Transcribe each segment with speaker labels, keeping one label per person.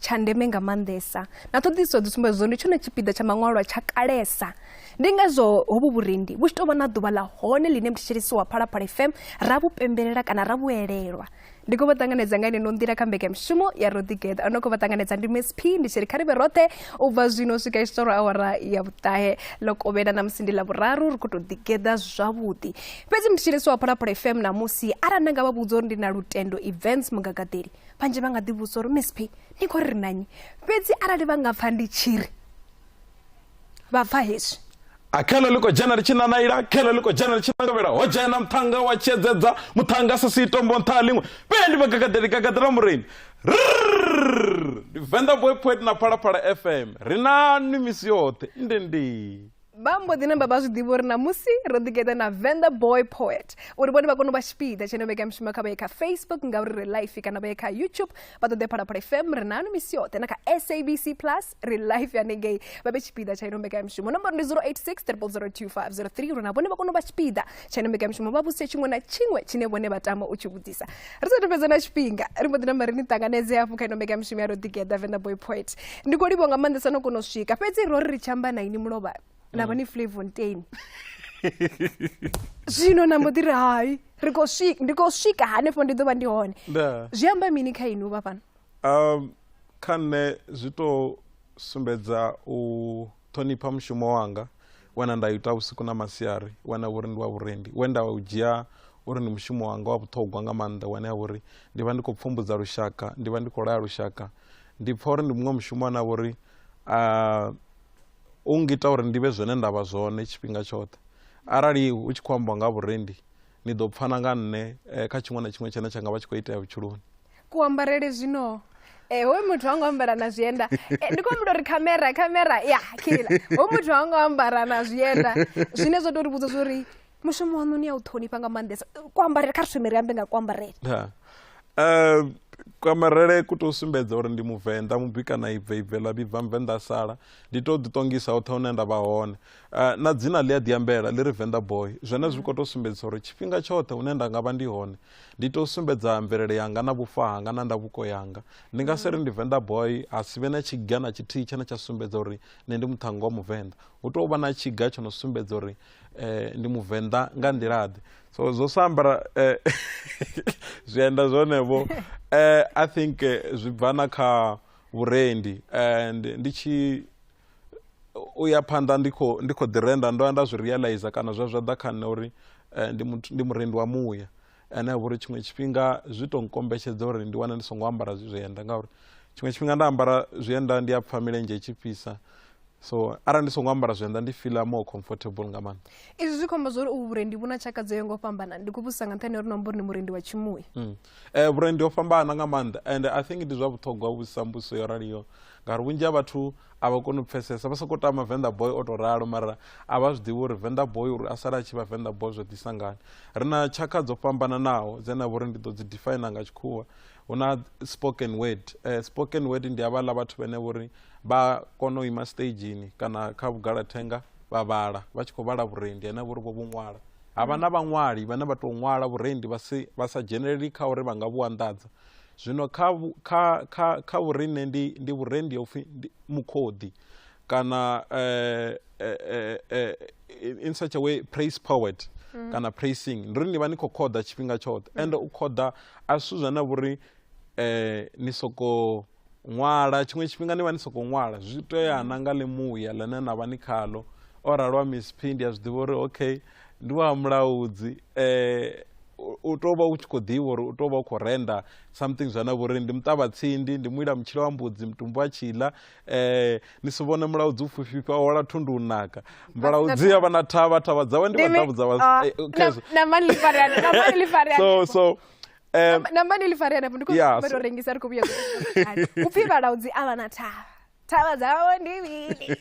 Speaker 1: cha ndeme nga mandesa na ṱhoḓiso dzi sumba zwone tshone tshipiḓa tsha maṅwalwa tsha kalesa ndi ngazwo hovhu vhurendi vhu tshi tou vha na ḓuvha ḽa hone ḽine mthetshelesi wa Phalaphala FM ra vhu pembelela kana ra vhu elelwa ndi khou vha ṱanganedza nga ino nḓila kha mbekanyamushumo ya Rodigeda ano khou vha ṱanganedza ndi Miss P ndi tshi ri kha ri vhe roṱhe u bva zwino u swika isitoro awara ya vhuṱahe ḽo kovhela na musi ndi ḽa vhuraru ri khou tou ḓigeḓa zwavhuḓi fhedzi mthetshelesi wa Phalaphala FM namusi arali nda nga vha vhudza uri ndi na lutendo events mugagadeli vhanzhi vha nga ḓivhudza uri Miss P ndi khou ri na nyi fhedzi arali vha nga pfha ndi tshiri vha pfha hezwi
Speaker 2: akhala liko jana richina naira khala liko jana richina ngavela hojana mthanga wa chedzedza muthanga sasitombo nthalinwe bendi bagagadela Murendi Venda boy poet na Phalaphala FM rina nimisi yote ndendi
Speaker 1: Bambo dina baba zwiḓivha uri namusi Rodigeda na Venda boy poet uri vhone vha kone u vha tshipiḓa tshine mbekanyamushumo kha vha ye kha Facebook ngauri ri live kana vha ye kha YouTube vha ṱoḓe Phalaphala FM ri na misi yote na kha SABC Plus ri live hanengei vha vhe tshipiḓa tsha ino mbekanyamushumo nomboro ndi 086 002 uri na vhone vha kone u vha tshipiḓa tsha ino mbekanyamushumo vha vhudzise tshiṅwe na tshiṅwe tshine vhone vha tama u tshi vhudzisa ri sathu fhedza na tshifhinga ri mbo ḓi namba ri ni ṱanganedze hafhu kha ino mbekanyamushumo ya Rodigeda Venda boy poet ndi khou livhuwa nga maanḓesa no kona u swika fhedzi ro ri tshi amba na ini mulovha na vani Flavontaine zwino na mbo ḓiri hai ndi khou swika hanefho ndi ḓo vha ndi hone zwi amba mini kha inu vha fhano
Speaker 2: kha nṋe zwi tou sumbedza u ṱhonipha mushumo wanga wana nda ita vhusiku na masiari wana uri ndi wa vhurendi wenda u dzhia uri ndi mushumo wanga wa vhuṱhogwa nga maanḓa wane uri ndi vha ndi khou pfumbudza lushaka ndi vha ndi khou laya lushaka ndi pfha uri ndi muṅwe mushumo wana uri ungita uri ndibe zwone ndavha zwone tshifhinga tshoṱhe arali u tshi khou amba nga vhurendi ni ḓo pfana nga nne kha tshiṅwe na tshiṅwe tshine tsha nga vha tshi khou itea vhutshiloni
Speaker 1: kuambarele zwino hoyu muthu wangu ambara na zwienda ndi khou amba uri kamera ya kila hoyu muthu wangu ambara na zwienda zwine zwo tou ri vhudza uri mushumo wanu ni ya u ṱhonifha nga maanḓesa kuambarele kha ri ambe nga kuambarele
Speaker 2: kwamarele ku tou sumbedza uri ndi Muvenda mubika na ibve ḽa vhibva Muvenda sala ndi tou ḓiṱongisa hoṱhe hune nda vha hone na dzina ḽi a ḓiambela ḽi ri Venda boy zwene zwi khou tou sumbedzisa uri tshifhinga tshoṱhe hune nda nga vha ndi hone ndi tou sumbedza mvelele yanga na vhufa hanga na ndavhuko yanga ndi nga si ri ndi Venda boy a si vhe na tshiga na tshithihi tshine tsha sumbedza uri nṋe ndi muthannga wa Muvenda hu tou vha na tshiga tsho no sumbedza uri ndi Muvenda nga nḓilaḓe so zwo sambara zwienda zwonevho I think zwi bva na kha vhurendi and ndi tshi uya phanḓa ndi khou ḓi renda ndo nda zwi realize kana zwa ḓa kha nṋe uri ndi murendi wa muya ane a vhori tshiṅwe tshifhinga zwi tou nkombetshedza uri ndi wane ndi songo ambara zwienda ngauri tshiṅwe tshifhinga nda ambara zwienda ndi a pfha milenzhe i tshi fhisa so arali ndi songo ambara zwienda ndi feel more comfortable nga maanḓa
Speaker 1: izwi zwi khou amba zwa uri u vhurendi vhu na tshaka dzo yaho nga u fhambana ndi khou vhudzisa nga nṱhani uri nombo uri ni murendi wa tshimuya
Speaker 2: vhurendi ho fhambana nga maanḓa and I think ndi zwa vhuṱhogwa u vhudzisa mbudziso yo raliho ngauri vhunzhi ha vhathu a vha koni u pfhesesa vha sokou tama Venda boy o tou ralo mara a vha zwi ḓivhi uri Venda boy uri a sala a tshi vha Venda boy zwo ḓisa ngani ri na tshaka dzo fhambananaho dzine na vha uri ndi ḓo dzi define nga tshikhuwa hu na spoken word ndi havhaḽa vhathu vhane vhori vha kona u ima stageni kana kha vhugalathenga vha vhala vha tshi khou vhala vhurendi ane vhori vho vhu ṅwala havha na vhaṅwali vhane vha tou ṅwala vhurendi vha sa dzheneleli kha uri vha nga vhu anḓadza zwino kha vhurine ndi vhurendi ya upfhi mukhodi kana in such a way praise poet kana praising ndi uri ni vha ni khou khoda tshifhinga tshoṱhe ende u khoda a zwithu zwine vhori ni sokou ṅwala tshiṅwe tshifhinga ni vha ni sokou ṅwala zwi tea na nga ḽimuya ḽine na vha ni khaḽo o ralo wa Miss P ndi a zwi ḓivha uri okay ndi wa mulaudzi u tou vha u tshi khou ḓivha uri u tou vha u khou renda something zwane vhori ndi muṱavhatsindi ndi muila mutshilo wa mbudzi mutumbu a tshila ni si vhone mulaudzi u fhufhifa o wala thundu u naka mulaudzi ya vha na thavha dzawe ndi vhaḓavhudza so
Speaker 1: nambani lifariana ndi khou rengisa ri khou vhuya upfhi vhalaudzi a vha na thavha dzawe ndi vhili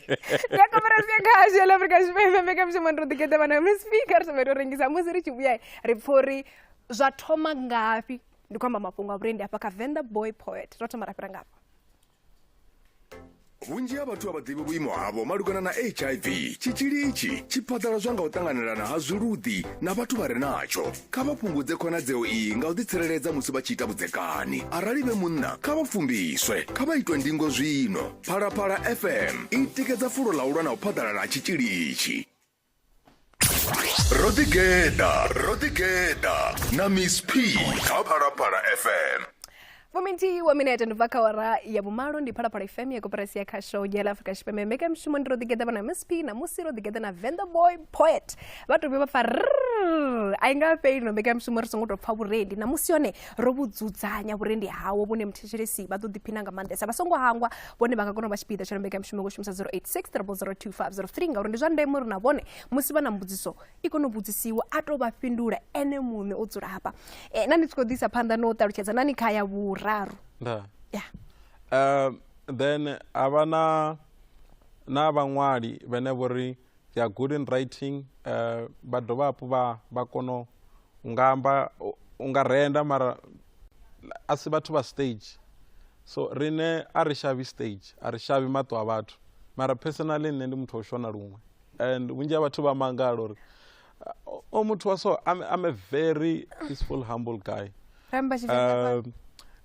Speaker 1: ndi a kamera sia khasho ḽa Afrika Tshipembe mbekanyamushumo ndi Rodigeda vhana Miss Speaker ri ri rengisa musi ri tshi vhuya ri pfha uri zwa thoma ngafhi ndi khou amba mafhungo a vhurendi hafha kha Venda boy poet ro thoma ra fhira ngafha
Speaker 3: vhunzhi ha vhathu a vha ḓivhi vhuimo havho malugana na HIV tshitzhili itshi tshi phaḓaladzwa nga u ṱanganelana ha zwiluḓi na vhathu vha re natsho kha vha fhungudze khonadzeo iyi nga u ḓitsireledza musi vha tshi ita vhudzekani arali vhe munna kha vha fumbiswe kha vha itwe ndingo zwino Phalaphala FM i tikedza fulo ḽa u lwa na u phaḓalala ha tshitzhili itshi. Rodigeda na Miss P kha Phalaphala FM.
Speaker 1: Momenti wa minete ndibva kha awara ya vhumalo ndi Phalaphala FM ya koperasi ya khasho ya Afrika Tshipembe mbekanyamushumo ndi Rodigeda na Miss P na musi Rodigeda na Venda boy poet vha to vha pfa a inga fheli no mbekanyamushumo ri songo to pfa vhurendi na musi yone ro vhudzudzanya vhurendi hawo vhune mthetshelesi vha ḓo ḓiphina nga maanḓesa vha songo hangwa vhone vha nga kona vha tshipiḓa tsha mbekanyamushumo go shumisa 0860002503 ngauri ndi zwa ndeme uri na vhone musi vha na mbudziso i kone u vhudzisiwa a to vha fhindula ene muṋe o dzula hafha na ndi tshi khou ḓisa phanḓa no ṱalutshedza nani khaya vhuraru.
Speaker 2: Yeah. Then avana na vhaṅwali vhane vhori they are good in writing vha dovha hafhu vha kono unga amba unga renda mara asi vhathu vha stage so rine a ri shavhi stage a ri shavhi maṱo a vhathu mara personally nne ndi muthu o shona luṅwe and vhunzhi ha vhathu vha mangala uri o muthu wa so I'm a very peaceful humble guy.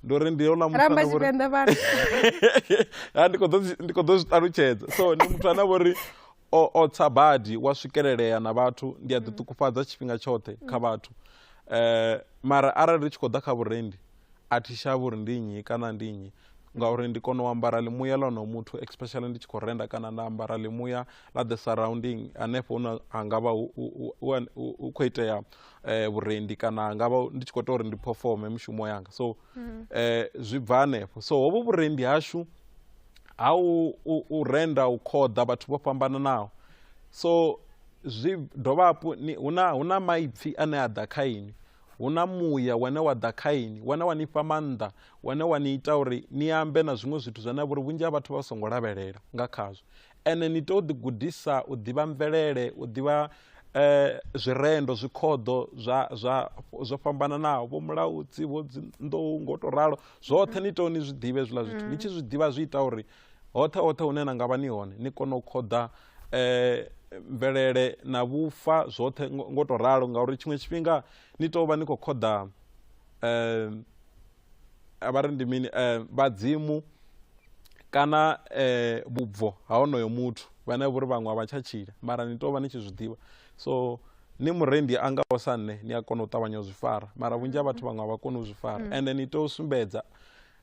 Speaker 2: Ndori ndiyo la muthu ana vhori ndi kho ḓo zwi ṱalutshedza so ndi muthu ana vhori o tsa badi wa swikelelea na vhathu ndi a ḓiṱukufhadza tshifhinga tshoṱhe kha vhathu mara arali ri tshi khou ḓa kha vhurendi a thi shavhi uri ndi nnyi kana ndi nnyi ngauri ndi kona u ambara ḽimuya ḽa no muthu especially ndi tshi khou renda kana nda ambara ḽimuya ḽa the surrounding hanefho hune ha nga vha hu khou itea vhurendi kana ha nga vha ndi tshi khou ita uri ndi performe mushumo yanga so zwi bva hanefho so hovho vhurendi hashu ha u renda u khoḓa vhathu vho fhambananaho so zwi dovha hafhu hu na maipfi ane a ḓa kha ini hu na muya wane wa ḓa kha ini wane wa ni fha maanḓa wane wa ni ita uri ni ambe na zwiṅwe zwithu zwine vhori vhunzhi ha vhathu vha songo lavhelela nga khazwo ene ni tea u ḓigudisa u ḓivha mvelele u ḓivha zwirendo zwikhoḓo zwo fhambananaho vho mulaudzi vho dzinḓou ngo to ralo zwoṱhe ni tea ni zwi ḓivhe zwiḽa zwithu ni tshi zwi ḓivha zwi ita uri hoṱhe hune na nga vha ni hone ni kone u khoḓa mvelele na vhufa zwoṱhe ngo to ralo ngauri tshiṅwe tshifhinga ni tou vha ni khou khoḓa vha ri ndi mini vhadzimu kana vhubvo ha honoyo muthu vhane vhori vhaṅwe vha tsha tshila mara ni tou vha ni tshi zwi ḓivha so ni murendi a ngaho sa nne ni a kona u ṱavhanya u zwi fara mara vhunzhi ha vhathu vhaṅwe a vha koni u zwi fara ende ni tea u sumbedza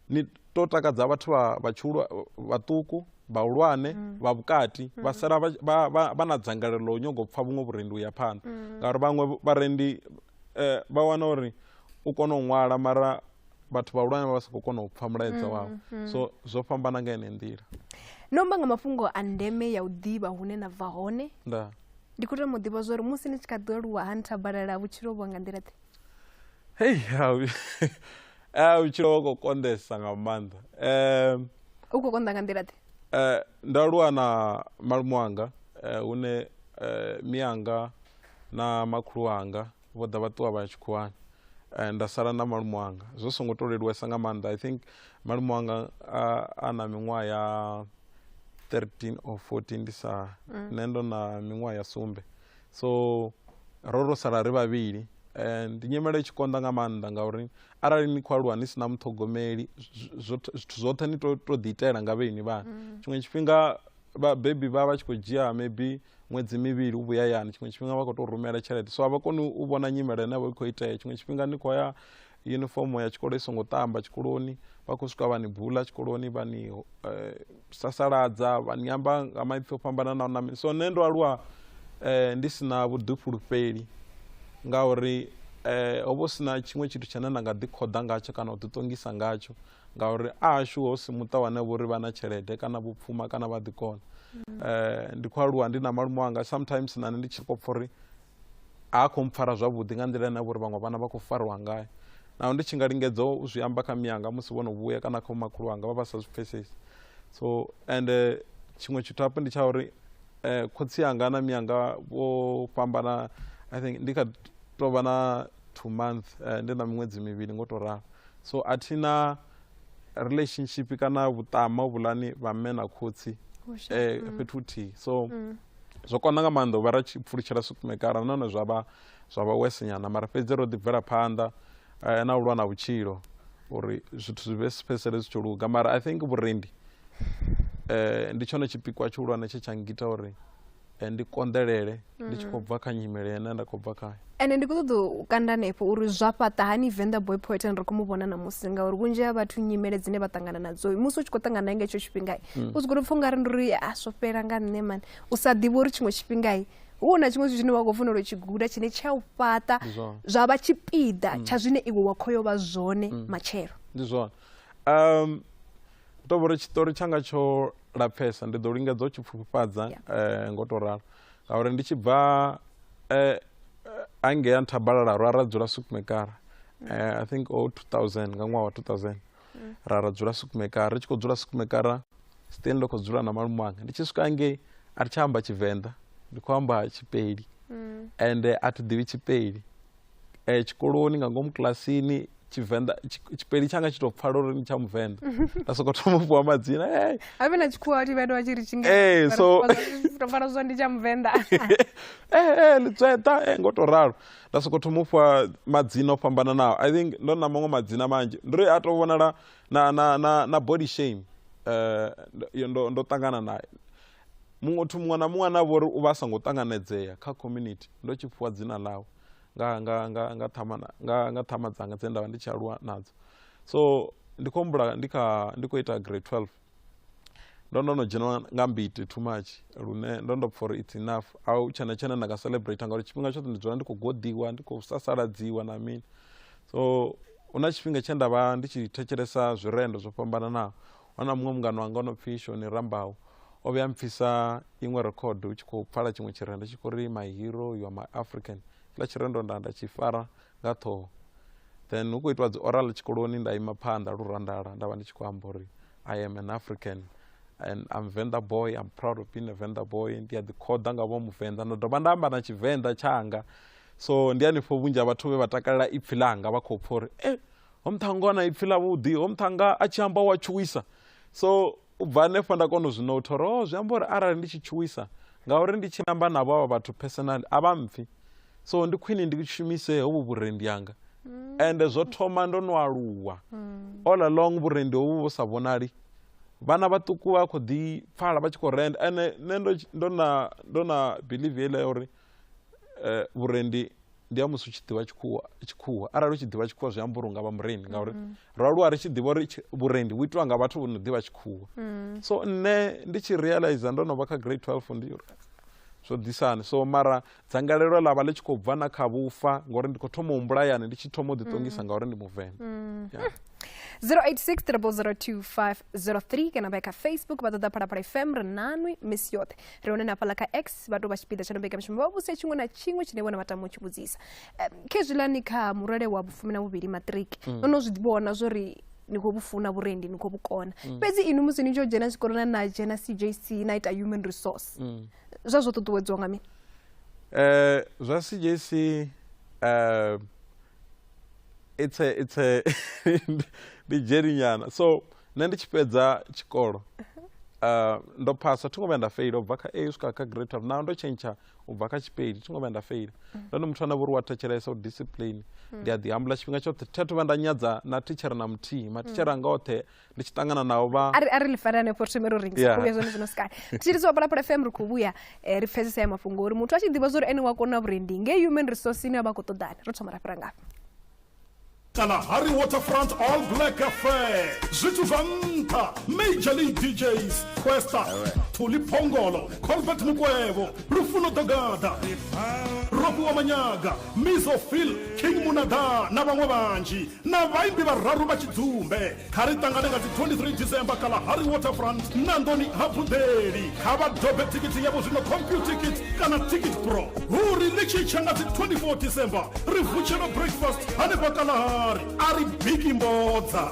Speaker 2: ni tou takadza vhathu vhaṱuku vhahulwane vha vhukati vha sala vha na dzangalelo ḽa u nyaga u pfha vhuṅwe vhurendi u ya phanḓa ngauri vhaṅwe vharendi vha wana uri u kona u ṅwala mara vhathu vhahulwane vha sa khou kona u pfha mulaedza wavho so zwo fhambana nga ine nḓila.
Speaker 1: No mba nga mafhungo a ndeme ya u ḓivha hune na bva hone ndi khou tama u ḓivha zwa uri musi ni tshi kha ḓi aluwa ha nthabalala vhutshilo vhu nga nḓila ḓe vhutshilo vha khou konḓesa nga maanḓa u khou konḓa nga nḓila ḓe
Speaker 2: ndo aluwa na malume wanga hune mianga na makhulu wanga vho ḓa vha ṱuwa vha ya tshikhuwani nda sala na malume wanga zwo songo to leluwesa nga maanḓa I think malume wanga a na miṅwaha ya 13 or 14 ndi sa nne ndo na miṅwaha ya sumbe so ro sala ri vhavhili ndi nyimele i tshi konḓa nga maanḓa ngauri arali ni khou aluwa ni si na muṱhogomeli zwithu zwoṱhe ni to ḓiitela nga vheni vhana tshiṅwe tshifhinga vhabebi vha tshi khou dzhia maybe ṅwedzi mivhili u vhuya yani tshiṅwe tshifhinga vha khou tou rumela tshelede so a vha koni u vhona nyimele ine vha i khou itea tshiṅwe tshifhinga ni khou ya yunifomo ya tshikolo i songo ṱamba tshikoloni vha khou swika vha ni bula tshikoloni vha ni sasaladza vha ni amba nga maipfi o fhambananaho na mini so nne ndo aluwa ndi si na vhuḓifhulufheli ngauri ho vha sina tshiṅwe tshithu tshine nda nga ḓi khoḓa ngatsho kana u ḓiṱongisa ngatsho ngauri ashu ho si muṱa wane vhori vha na tshelede kana vhupfuma kana vha ḓi kona ndi khou aluwa ndi na malume wanga sometimes nane ndi tshi khou pfha uri a khou mpfara zwavhuḓi nga nḓila ine vhori vhaṅwe vhana vha khou fariwa ngayo naho ndi tshi nga lingedza u zwi amba kha miyanga musi vho no vhuya kana kha makhulu wanga vha vha sa zwi pfhesesi so ende tshiṅwe tshithu hafhu ndi tsha uri khotsi yanga na miyanga vho fhambana I think ndi kha tou vha na 2 months ndi na miṅwedzi mivhili ngo to ralo so a thina relationship kana vhuṱama vhuḽani vha mme na khotsi fhethu huthihi so zwo konḓa nga maanḓa u vha ri tshi pfulutshela sukumekara nahone zwa vha wese nyana mara fhedzi ro ḓi bvela phanḓa na u lwa na vhutshilo uri zwithu zwi vhe fhedzisele zwi tshi luga mara I think vhurendi ndi tshone tshipikwa tshihulwane tshe tsha ngita uri ndi konḓelele ndi tshi khou bva kha nyimele ine nda khou bva khayo
Speaker 1: ene ndi khou ṱoḓa u kanda hanefho uri zwa fhaṱa hani Venda boy poet ri khou mu vhona namusi ngauri vhunzhi ha vhathu nyimele dzine vha ṱangana nadzo musi u tshi khou ṱangana naye nga hetsho tshifhinga u sokou pfha ungari ndi uri zwo fhela nga nṋe mani u sa ḓivhi uri tshiṅwe tshifhinga hu na tshiṅwe zwine wa khou fanela u tshi guda tshine tsha u fhaṱa zwa vha tshipiḓa tsha zwine iwe wa khou yo vha zwone matshelo
Speaker 2: ndi zwone tovha uri tshiṱori tshanga tsho lapfesa ndi ḓo lingedza u tshi pfufhifhadza ngo to ralo ngauri ndi tshi bva angeya nthabalala ra dzula sukumekara I think 2000 nga ṅwaha wa 2000 ra dzula sukumekara ri tshi khou dzula sukumekara still ndo khou dzula na malume wanga ndi tshi swika angei a ri tsha amba Tshivenda ndi khou amba Tshipeli and a thi ḓivhi Tshipeli tshikoloni nga ngomu kilasini Tshivenda Tshipeli tshanga tshi tou pfhala uri ni tsha Muvenda nda sokou thoma u fhiwa madzina
Speaker 1: a vhe na tshikhuwa Tshivenda wa tshi ri tshi so pfhala zwa ndi tsha Muvenda
Speaker 2: Litsweta ngo to ralo nda sokou thoma u fhiwa madzina o fhambananaho I think ndo na maṅwe madzina manzhi ndi a tou vhonala na body shame ndo ṱangana naye muthu muṅwe na muṅwe na vhori u vha a songo ṱanganedzea kha community ndo tshi pfhiwa dzina ḽawe nga ṱhama dzanga dze nda vha ndi tshi aluwa nadzo so ndi khou humbula ndi khou ita grade 12 ndo no dzheniwa nga mbiti too much lune ndo pfha uri it's enough a u tshena nda nga celebrate ngauri tshifhinga tshoṱhe ndi dzula ndi khou godiwa ndi khou sasaladziwa na mini so hu na tshifhinga tshe nda vha ndi tshi thetshelesa zwirendo zwo fhambananaho wana muṅwe mungano wanga o no pfhi Shoni Rambaho o vhuya mpfhisa iṅwe record u tshi khou pfhala tshiṅwe tshirendo tshi khou ri my hero you are my African kila tshirendo nda tshi fara nga ṱhoho then hu khou itiwa dzi oral tshikoloni nda ima phanḓa lurandala nda vha ndi tshi khou amba uri I am an African and I'm Venda boy I'm proud of being a Venda boy ndi a ḓi khoḓa nga vho Muvenda ndo dovha nda amba na Tshivenda tshanga so ndi hanefho vhunzhi ha vhathu vhe vha takalela ipfhi ḽanga vha khou pfha uri ho muṱhannga na ipfhi ḽavhuḓi ho muṱhannga a tshi amba wa tshuwisa so u bva hanefho nda kona u zwi notha uri zwi amba uri arali ndi tshi tshuwisa ngauri ndi tshi amba navho avha vhathu personally a vha mpfhi so ndi khwine ndi shumise hovhu vhurendi yanga and zwo thoma ndo no aluwa all along vhurendi hovhu vhu sa vhonali vhana vhaṱuku vha khou ḓi pfhala vha tshi khou renda ane nne ndo na believe ile uri vhurendi ndi a musi u tshi ḓivha tshikhuwa arali u tshi ḓivha tshikhuwa zwi amba uri nga vha murendi ngauri ro aluwa ri tshi ḓivha uri vhurendi vhu itiwa nga vhathu vho no ḓivha tshikhuwa so nne ndi tshi realize ndo no vha kha grade 12 ndi zwo ḓisana so mara dzangalelo ḽa vha ḽi tshi khou bva na kha vhufa ngauri ndi khou thoma u humbulayani ndi tshi thoma u ḓiṱongisa ngauri ndi Muvenda
Speaker 1: 086 kana vha kha Facebook vha ṱoḓa Phalaphala FM ri nanwi misi yoṱhe ri hone na fhaḽa kha X vha tou vha tshipiḓa tsha no mbekamishumo vha vhusia tshiṅwe na tshiṅwe tshine vhona vha tama u tshi vhudzisa khezwiḽani kha murole wa vhufumi na vhuvhili matric no no zwi vhona zwori ni khou vhufuna vhurendi ni khou vhukona fhedzi ini musi ni tshi dzhena tshikoloni na dzhena CJC na ita human resource zwa zwo ṱuṱuwedziwa nga mini
Speaker 2: zwa CJC it's a ndi dzheni nyana so nṋe ndi tshi fhedza tshikolo ndo phasa thi ngo vhuya nda feila u bva kha A u swika kha grade 12 naho ndo tshentsha u bva kha Tshipeli thi ngo vhuya nda feila ndo ndi muthu ane vha uri wa thetshelesa u discipline ndi a ḓi hambula tshifhinga tshoṱhe thi thu vha nda nyadza na tichere na muthihi matichere anga oṱhe ndi tshi ṱangana navho vha
Speaker 1: ari ḽi fara hanefho ri thomero ringisa kuya zwone zwino skali tshiri so Phalaphala FM ri khou vhuya ri pfesesa ya mafhungo uri muthu a tshi ḓivha zwori ene wa kona vhurendi nge human resource ine vha khou ṱoḓana ri thoma ra fhira ngafhi
Speaker 4: Kalahari Waterfront All Black Affair zwithu zwa nṱha Major League DJs Questa Thuli Phongolo Colbert Mukwebo Lufuno Dogada Robu wa Manyaga Mizo Phil King Munada na vhaṅwe vhanzhi na vhaimbi vhararu vha Tshidzumbe kha ri ṱangane nga 23 December Kalahari Waterfront Nandoni Hafudeli kha vha dobe tikiti yavho zwino computer ticket kana ticket pro huri ni tshi tshanga 24 December ri vutshela breakfast hanefha Kalahari ari bigi mbodza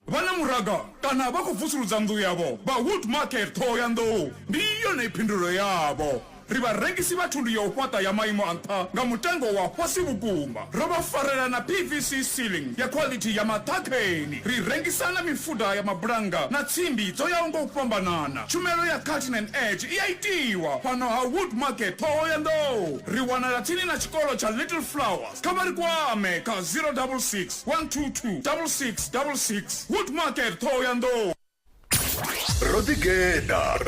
Speaker 5: vana muraga kana vha khou vusuludza nnḓu yavho vha wood market Thohoyandou ndi yone phindulo yavho
Speaker 4: ri vharengisi vha thundu ya u fhaṱa ya maimo a nṱha nga mutengo wa fhasi vhukuma ro vha farela na pvc ceiling ya quality ya maṱhakheni ri rengisa na mifuda ya mabulanga na tsimbi dzo yaho nga u fhambanana tshumelo ya cutting and edge i a itiwa fhano ha wood market Thohoyandou ri wanala tsini na tshikolo tsha Little Flowers kha vha ri kwame kha 066 122 6666 wood market Thohoyandou.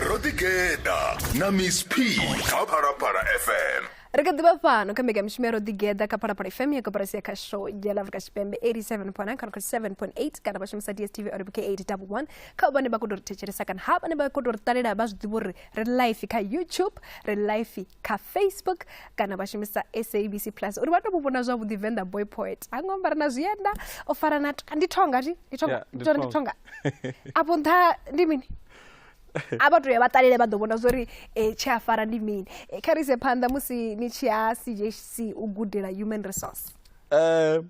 Speaker 3: Rodigeda na Miss P kha Phalaphala FM.
Speaker 1: Ri kha ḓivha fhano kha mbekanyamushumo ya Rodigeda kha Phalaphala FM ya koporasi ya kha show ya Afrika Tshipembe 87.9 kana 7.8 kana vha shumisa DSTV RBK 811 kha vhane vha khou tou ri thetshelesa kana ha vhane vha khou tou ri ṱalela vha zwi ḓivha uri ri live kha YouTube ri live kha Facebook kana vha shumisa SABC Plus uri vha tou vhona zwavhuḓi Venda boy poet a ngo ambara na zwienda o fara na ndi thonga ndi thonga afho nṱha ndi mini aba to ya vha ṱalele vha ḓo vhona zwori tshi a fara ndi mini kha ri se phanḓa musi ni tshi ya CJC u gudela human resource
Speaker 2: no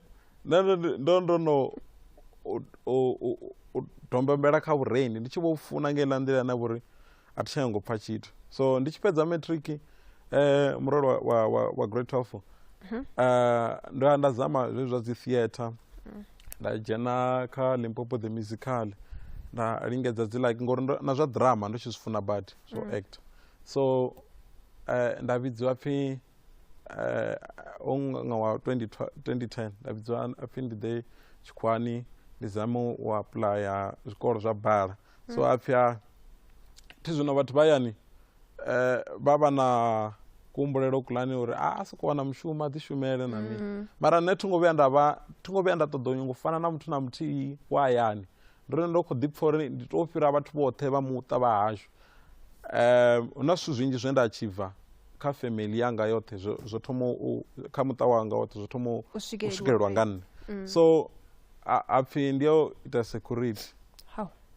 Speaker 2: dombembela kha vhurendi ndi tshi vho funa nga ila nḓila na vhuri a thi tsha ngo pfa tshithu so ndi tshi fhedza matric murolo wa grade 12 nda zama zwezwi zwa dzi theatre nda dzhena kha Limpopo the musical na lingedza dzi like ngori na zwa drama ndo tshi zwi funa bad so act so nda vhidziwa phi nga wa 2010 nda vhidziwa phi ndi ḓe Tshikwani ndi zama u apply zwikolo zwa bala so apfha thi zwino vhathu vhayani vha vha na kuhumbulelo kulani uri a soko wana mushumo a ḓi shumele na mini mara nṋe thi ngo vhuya nda ṱoḓa u nyongo fana na muthu na muthihi wa hayani ndo khou ḓi pfha uri ndi tou fhira vhathu vhoṱhe vha muṱa vha hashu hu na zwithu zwinzhi zwe nda achiever kha family yanga yoṱhe zwo thoma kha muṱa wanga woṱhe zwo thoma u swikelelwa nga nne so apfhi ndi yo ita security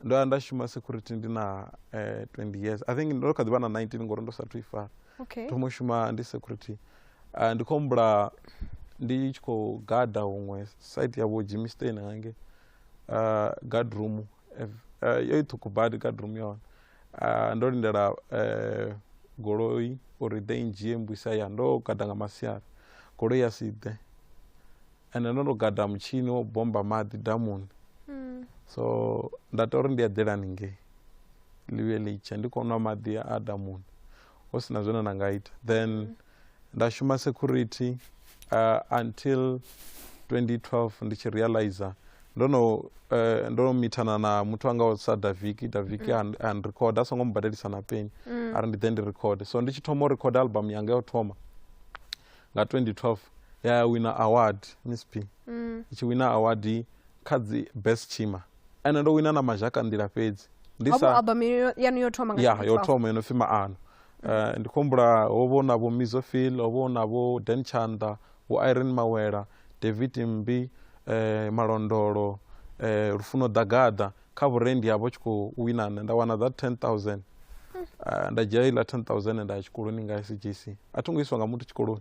Speaker 2: ndo nda shuma security ndi na 20 years I think ndo kha ḓi vha na 19 ngori ndo sathu i fara thoma shuma ndi security ndi khou humbula ndi tshi khou gada huṅwe site ya vho Jimmy Stein hange guard room yo ṱhukhu badi guard room yone ndo lindela goloi uri ḓe ndzhie mbwisa ya ndo gada nga masiari goloi ya si ḓe ende ndo gada mutshini wo bomba maḓi damuni so nda tea uri ndi eḓela haningei ḽivhe litsha ndi khou nwa maḓi a damuni hu sina zwine nda nga ita then nda shuma security until 2012 ndi tshi realize ndo mithana na muthu wanga o sa Daviki and record a songo mbadelisa na peni ari ndi ḓe ndi record so ndi tshi thoma u record album yanga yo thoma nga 2012 ya winner award Miss P tshi winner award kha dzi best chima ene ndo wina na mazhaka nḓila fhedzi ndi sa
Speaker 1: album yanu yo thoma nga
Speaker 2: yo thoma yo no pfi Maano ndi khombula ho vhona vho Mizofil ho vhona vho Dan Chanda vho Irene Mawela David Mbi Malondolo Lufuno Dagada kha vhurendi yavho tshi khou winana nda wana that 10,000 nda dzhia ila 10,000 nda ya tshikoloni nga SJC a thi ngo iswa nga muthu tshikoloni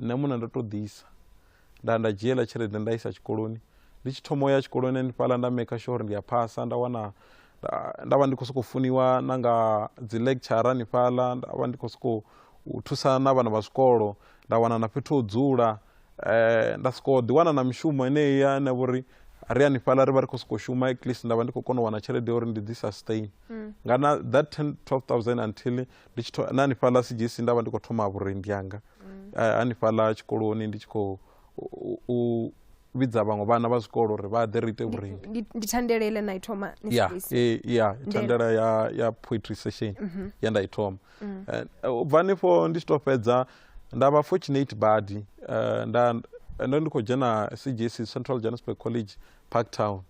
Speaker 2: nṋe muṋe ndo to ḓisa nda dzhia ila tshelede nda isa tshikoloni ndi tshi thoma ya tshikoloni ndi fhaḽa nda make sure ndi ya phasa nda vha ndi khou sokou funiwa na nga dzi lecture ni fhaḽa nda vha ndi khou sokou thusana na vhana vha zwikolo nda wana na fhethu ho dzula nda sokou ḓiwana na mishumo heneyi ane vhori ri hanefhaḽa ri vha ri khou sokou shuma at least nda vha ndi khou kona u wana tshelede uri ndi ḓi sustain nga na that 12,000 until ndi tshi na hanefhaḽa CJC nda vha ndi khou thoma vhurendi yanga hanefhaḽa tshikoloni ndi tshi khou vhidza vhaṅwe vhana vha zwikolo uri vha ḓe ri ite vhurendi
Speaker 1: ndi thandela ile na i thoma
Speaker 2: thandela ya poetry session ya nda i thoma u bva hanefho ndi tshi tou fhedza nda vha fortunate badi ndo ndi khou dzhena CJC Central Johannesburg College Parktown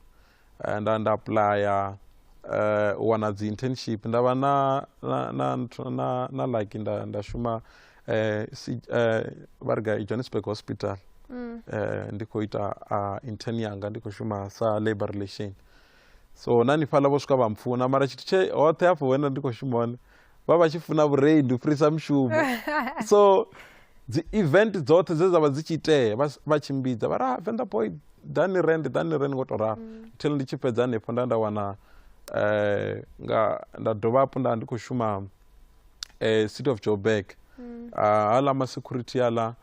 Speaker 2: nda applya u wana dzi internship nda vha na like nda shuma vha ri ga Johannesburg Hospital ndi khou ita intern yanga ndi khou shuma sa labor relation so na hanefhaḽa vho swika vha mpfuna mara tshithu tshe hoṱhe hafho hune ndi khou shuma hone vha vha tshi funa vhurendi u fhirisa mushumo so dzi event dzoṱhe dze dza vha dzi tshi itea vha tshimbidza vha ri Venda boy dani rend ngo to ralo till ndi tshi fhedza hanefho nda wana nda dovha hafhu nda ndi khou shuma city of Joburg hala ma-security ala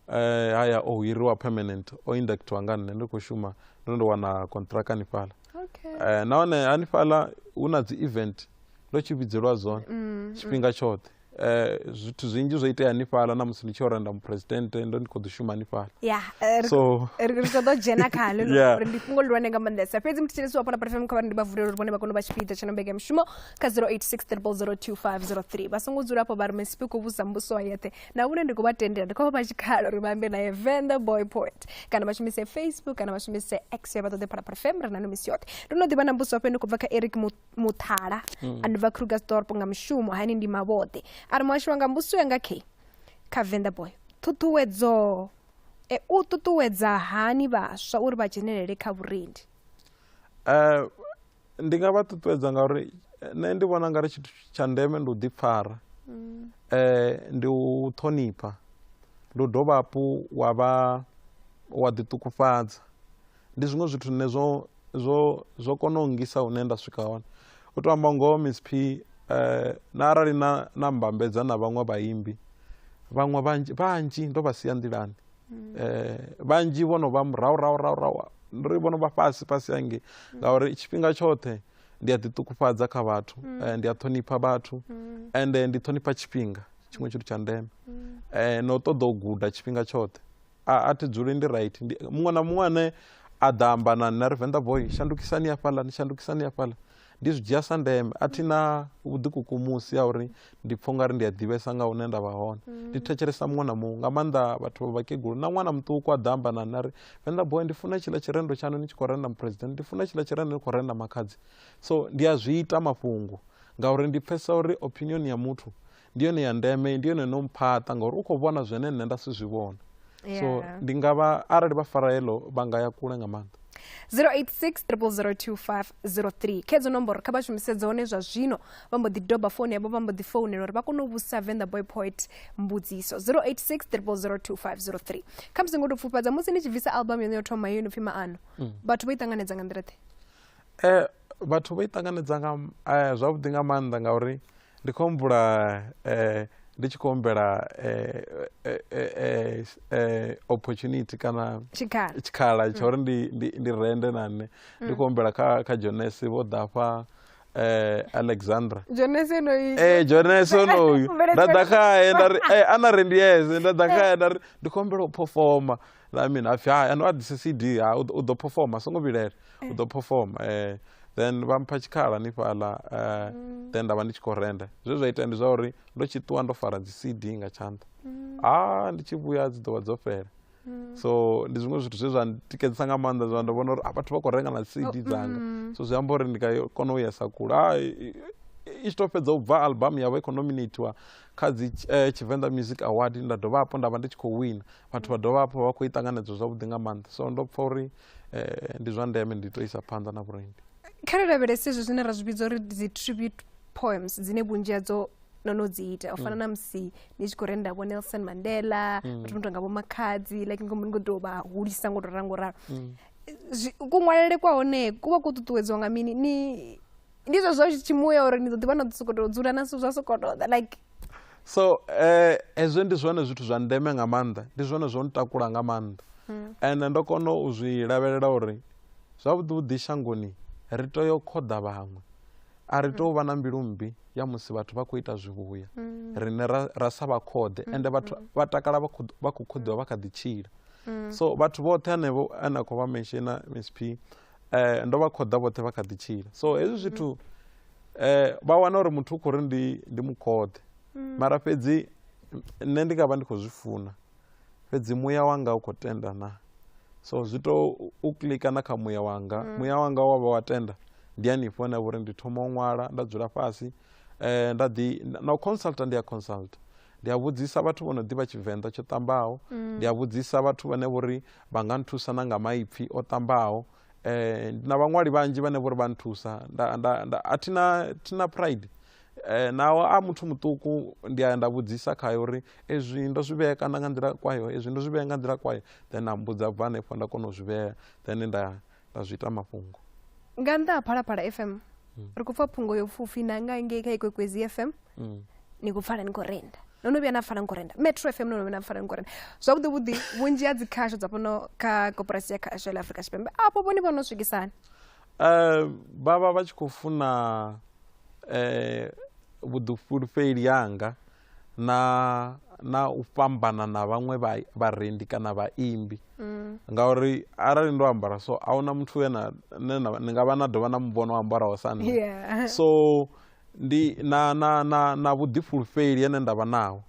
Speaker 2: haya o hiriwa permanent o inductwa nga nne ndi khou shuma ndo wana contract hanefhala nahone hanefhala hu na dzi event ndo tshi vhidzelwa zwone tshifhinga tshoṱhe zwithu zwinzhi zwo itea hanefhala na musi ndi tshi yo renda mupresidente ndo ndi khou ḓi shuma hanefhala
Speaker 1: so ri khou ḓo dzhena khaḽo uri ndi fhungo ḽihulwane nga maanḓesa fhedzi muthetshelesi wa Phala Phala FM kha vha ndi vha vulele uri vhone vha kone u vha tshipiḓa tsha nombege mushumo kha 0860002503 vha songo dzulapo vha ri mesipi khou vhusa mbuso wa yeṱhe na vhune ndi khou vha tendela ndi khou vha tshikhala uri vha ambe naye Venda boy poet kana vha shumise Facebook kana vha shumise X ya vha ṱoḓe Phala Phala FM ri na no misi yoṱhe ndo no ḓivha na mbuso wa ndi khou bva kha Eric Muthala and bva Krugersdorp nga mushumo hani ndi mavhoḓe ari mwashu wanga mbuso yanga kha Venda boy ṱhuṱhuwedzo u ṱuṱuwedza hani vhaswa uri vha dzhenelele kha vhurendi
Speaker 2: ndi nga vha ṱuṱuwedza ngauri nṋe ndi vhona nga ri tshithu tsha ndeme ndi u ḓipfara ndi u ṱhonipha ndi u dovha hafhu wa ḓiṱukufhadza ndi zwiṅwe zwithu zwine zwo kona u ngisa hune nda swika hone u tou amba ngoho Miss P na arali na mbambedza na vhaṅwe vhaimbi vhaṅwe vhanzhi ndo vha sia nḓilani vhanzhi vho no vha murahu ri vho no vha fhasi hangei ngauri tshifhinga tshoṱhe ndi a ḓiṱukufhadza kha vhathu ndi a ṱhonipha vhathu ende ndi ṱhonipha tshifhinga tshiṅwe tshithu tsha ndeme na u ṱoḓa u guda tshifhinga tshoṱhe a thi dzuli ndi right muṅwe na muṅwe ane a ḓa amba na nṋe ri Venda boy shandukisani hafhaḽa ndi zwi dzhia sa ndeme a thi na vhuḓikukumusi ya uri ndi pfha ungari ndi a ḓivhesa nga hune nda vha hone ndi thetshelesa muṅwe na muṅwe nga maanḓa vhathu vha vhakegulu na ṅwana muṱuku a ḓa amba na nṋe ri Venda boy ndi funa tshila tshirendo tshaṋu ni tshi khou renda mupresident ndi funa tshila tshirendo ni khou renda makhadzi so ndi a zwi ita mafhungo ngauri ndi pfhesesa uri opinion ya muthu ndi yone ya ndeme ndi yone no mphaṱa ngauri u khou vhona zwine nṋe nda si zwi vhona so ndi nga vha arali vha fara heḽo vha nga ya kule nga maanḓa
Speaker 1: 0860002503 khedzo nomboro kha vha shumise dzone zwa zwino vha mbo ḓi doba foni yavho vha mbo ḓi founela uri vha kone u vhusa Venda boy poet mbudziso 0860002503 kha musi ngo tou pfufhadza musi ni tshi bvisa album yone yo thoma yo no pfi Maano vhathu vha i ṱanganedza nga nḓila ḓe
Speaker 2: vhathu vha i ṱanganedza nga zwavhuḓi nga maanḓa ngauri ndi khou humbula ndi tshi khou humbela opportunity kana tshikhala tsha uri ndi rende na nne ndi khou humbela kha Jones vho ḓafha Alexandra Jones onoyu nda ḓa khaye nda ri ana ri ndi yeze nda ḓa khaye nda ri ndi khou humbela u performa I mean apfi ano a ḓise CD u ḓo performa songo vhilela u ḓo performa then vha mpha tshikhala hanefhaḽa then nda vha ndi tshi khou renda zwe zwa itea ndi zwa uri ndo tshi ṱuwa ndo fara dzi CD nga tshanḓa ndi tshi vhuya dzi ḓovha dzo fhela so ndi zwiṅwe zwithu zwe zwa ntikedzisa nga maanḓa zwa ndo vhona uri vhathu vha khou renga na CD dzanga so zwi amba uri ndi nga kona u yesa kule i tshi tou fhedza u bva album yavho i khou nominatiwa kha dzi Tshivenḓa Music Award nda dovha hafhu nda vha ndi tshi khou wina vhathu vha dovha hafhu vha khou i ṱanganedza zwavhuḓi nga maanḓa so ndo pfha uri ndi zwa ndeme ndi to isa phanḓa na vhurendi
Speaker 1: kha ri lavhelese izwo zwine ra zwi vhidza uri dzi tribute poems dzine vhunzhi hadzo no dzi ita u fana na musi ni tshi khou renda vho Nelson Mandela vhathu vho tonga vho Makhadzi like ngo tou vha hulisa ngo tou ralo kuṅwalele kwa hone ku vha ku ṱuṱuwedziwa nga mini ndi zwo tshimuya uri ni ḓo ḓivha na ḓo sokou dzula na zwa sokou like
Speaker 2: so hezwo ndi zwone zwithu zwa ndeme nga maanḓa ndi zwone zwo ntakula nga maanḓa ende ndo kona u zwi lavhelela uri zwavhuḓi shangoni ri tea u khoḓa vhaṅwe a ri tou vha na mbilu mmbi ya musi vhathu vha khou ita zwivhuya rine ra sa vha khoḓe ende vhathu vha takala vha khou khoḓiwa vha kha ḓi tshila so vhathu vhoṱhe hanevho ane a khou vha menshina Miss P ndo vha khoḓa vhoṱhe vha kha ḓi tshila so hezwi zwithu vha wana uri muthu u khou ri ndi mukhoḓe mara fhedzi nṋe ndi nga vha ndi khou zwi funa fhedzi muya wanga u khou tenda na so zwi tou u klika na kha muya wanga wa vha wa tenda ndi hanefho hone uri ndi thoma u ṅwala nda dzula fhasi na u consulta ndi a consulta ndi a vhudzisa vhathu vho no ḓivha Tshivenḓa tsho ṱambaho ndi a vhudzisa vhathu vhane vhori vha nga nthusa na nga maipfi o ṱambaho na vhaṅwali vhanzhi vhane vhori vha nthusa thina pride naho a muthu muṱuku ndi a nda vhudzisa khayo uri ezwi ndo zwi vhea kana nga nḓila kwayo ezwi ndo zwi vhea nga nḓila kwayo then a mbudza bva hanefho nda kona u zwi vhea then nda zwi ita mafhungo
Speaker 1: nga nnḓa ha Phalaphala FM ri khou pfa phungo yo pfufhi na nga ngei kha Ikwekwezi FM ni khou pfala ni khou renda no no vhuya na pfala ni khou renda Metro FM no no vhuya na pfala ni khou renda zwavhuḓi vhuḓi vhunzhi ha dzi khasho dza fhano kha koporasi ya khasho ya Afrika Tshipembe afho vhone vha no swikisana
Speaker 2: vha vha tshi khou funa vhuḓifulufheli yanga na u fhambana na vhaṅwe vharendi kana vhaimbi ngauri arali ndo ambara so ahuna muthu ni nga vha na dovha na muvhono o ambaraho sa nne so ndi na vhuḓifulufheli ene ndavha nawo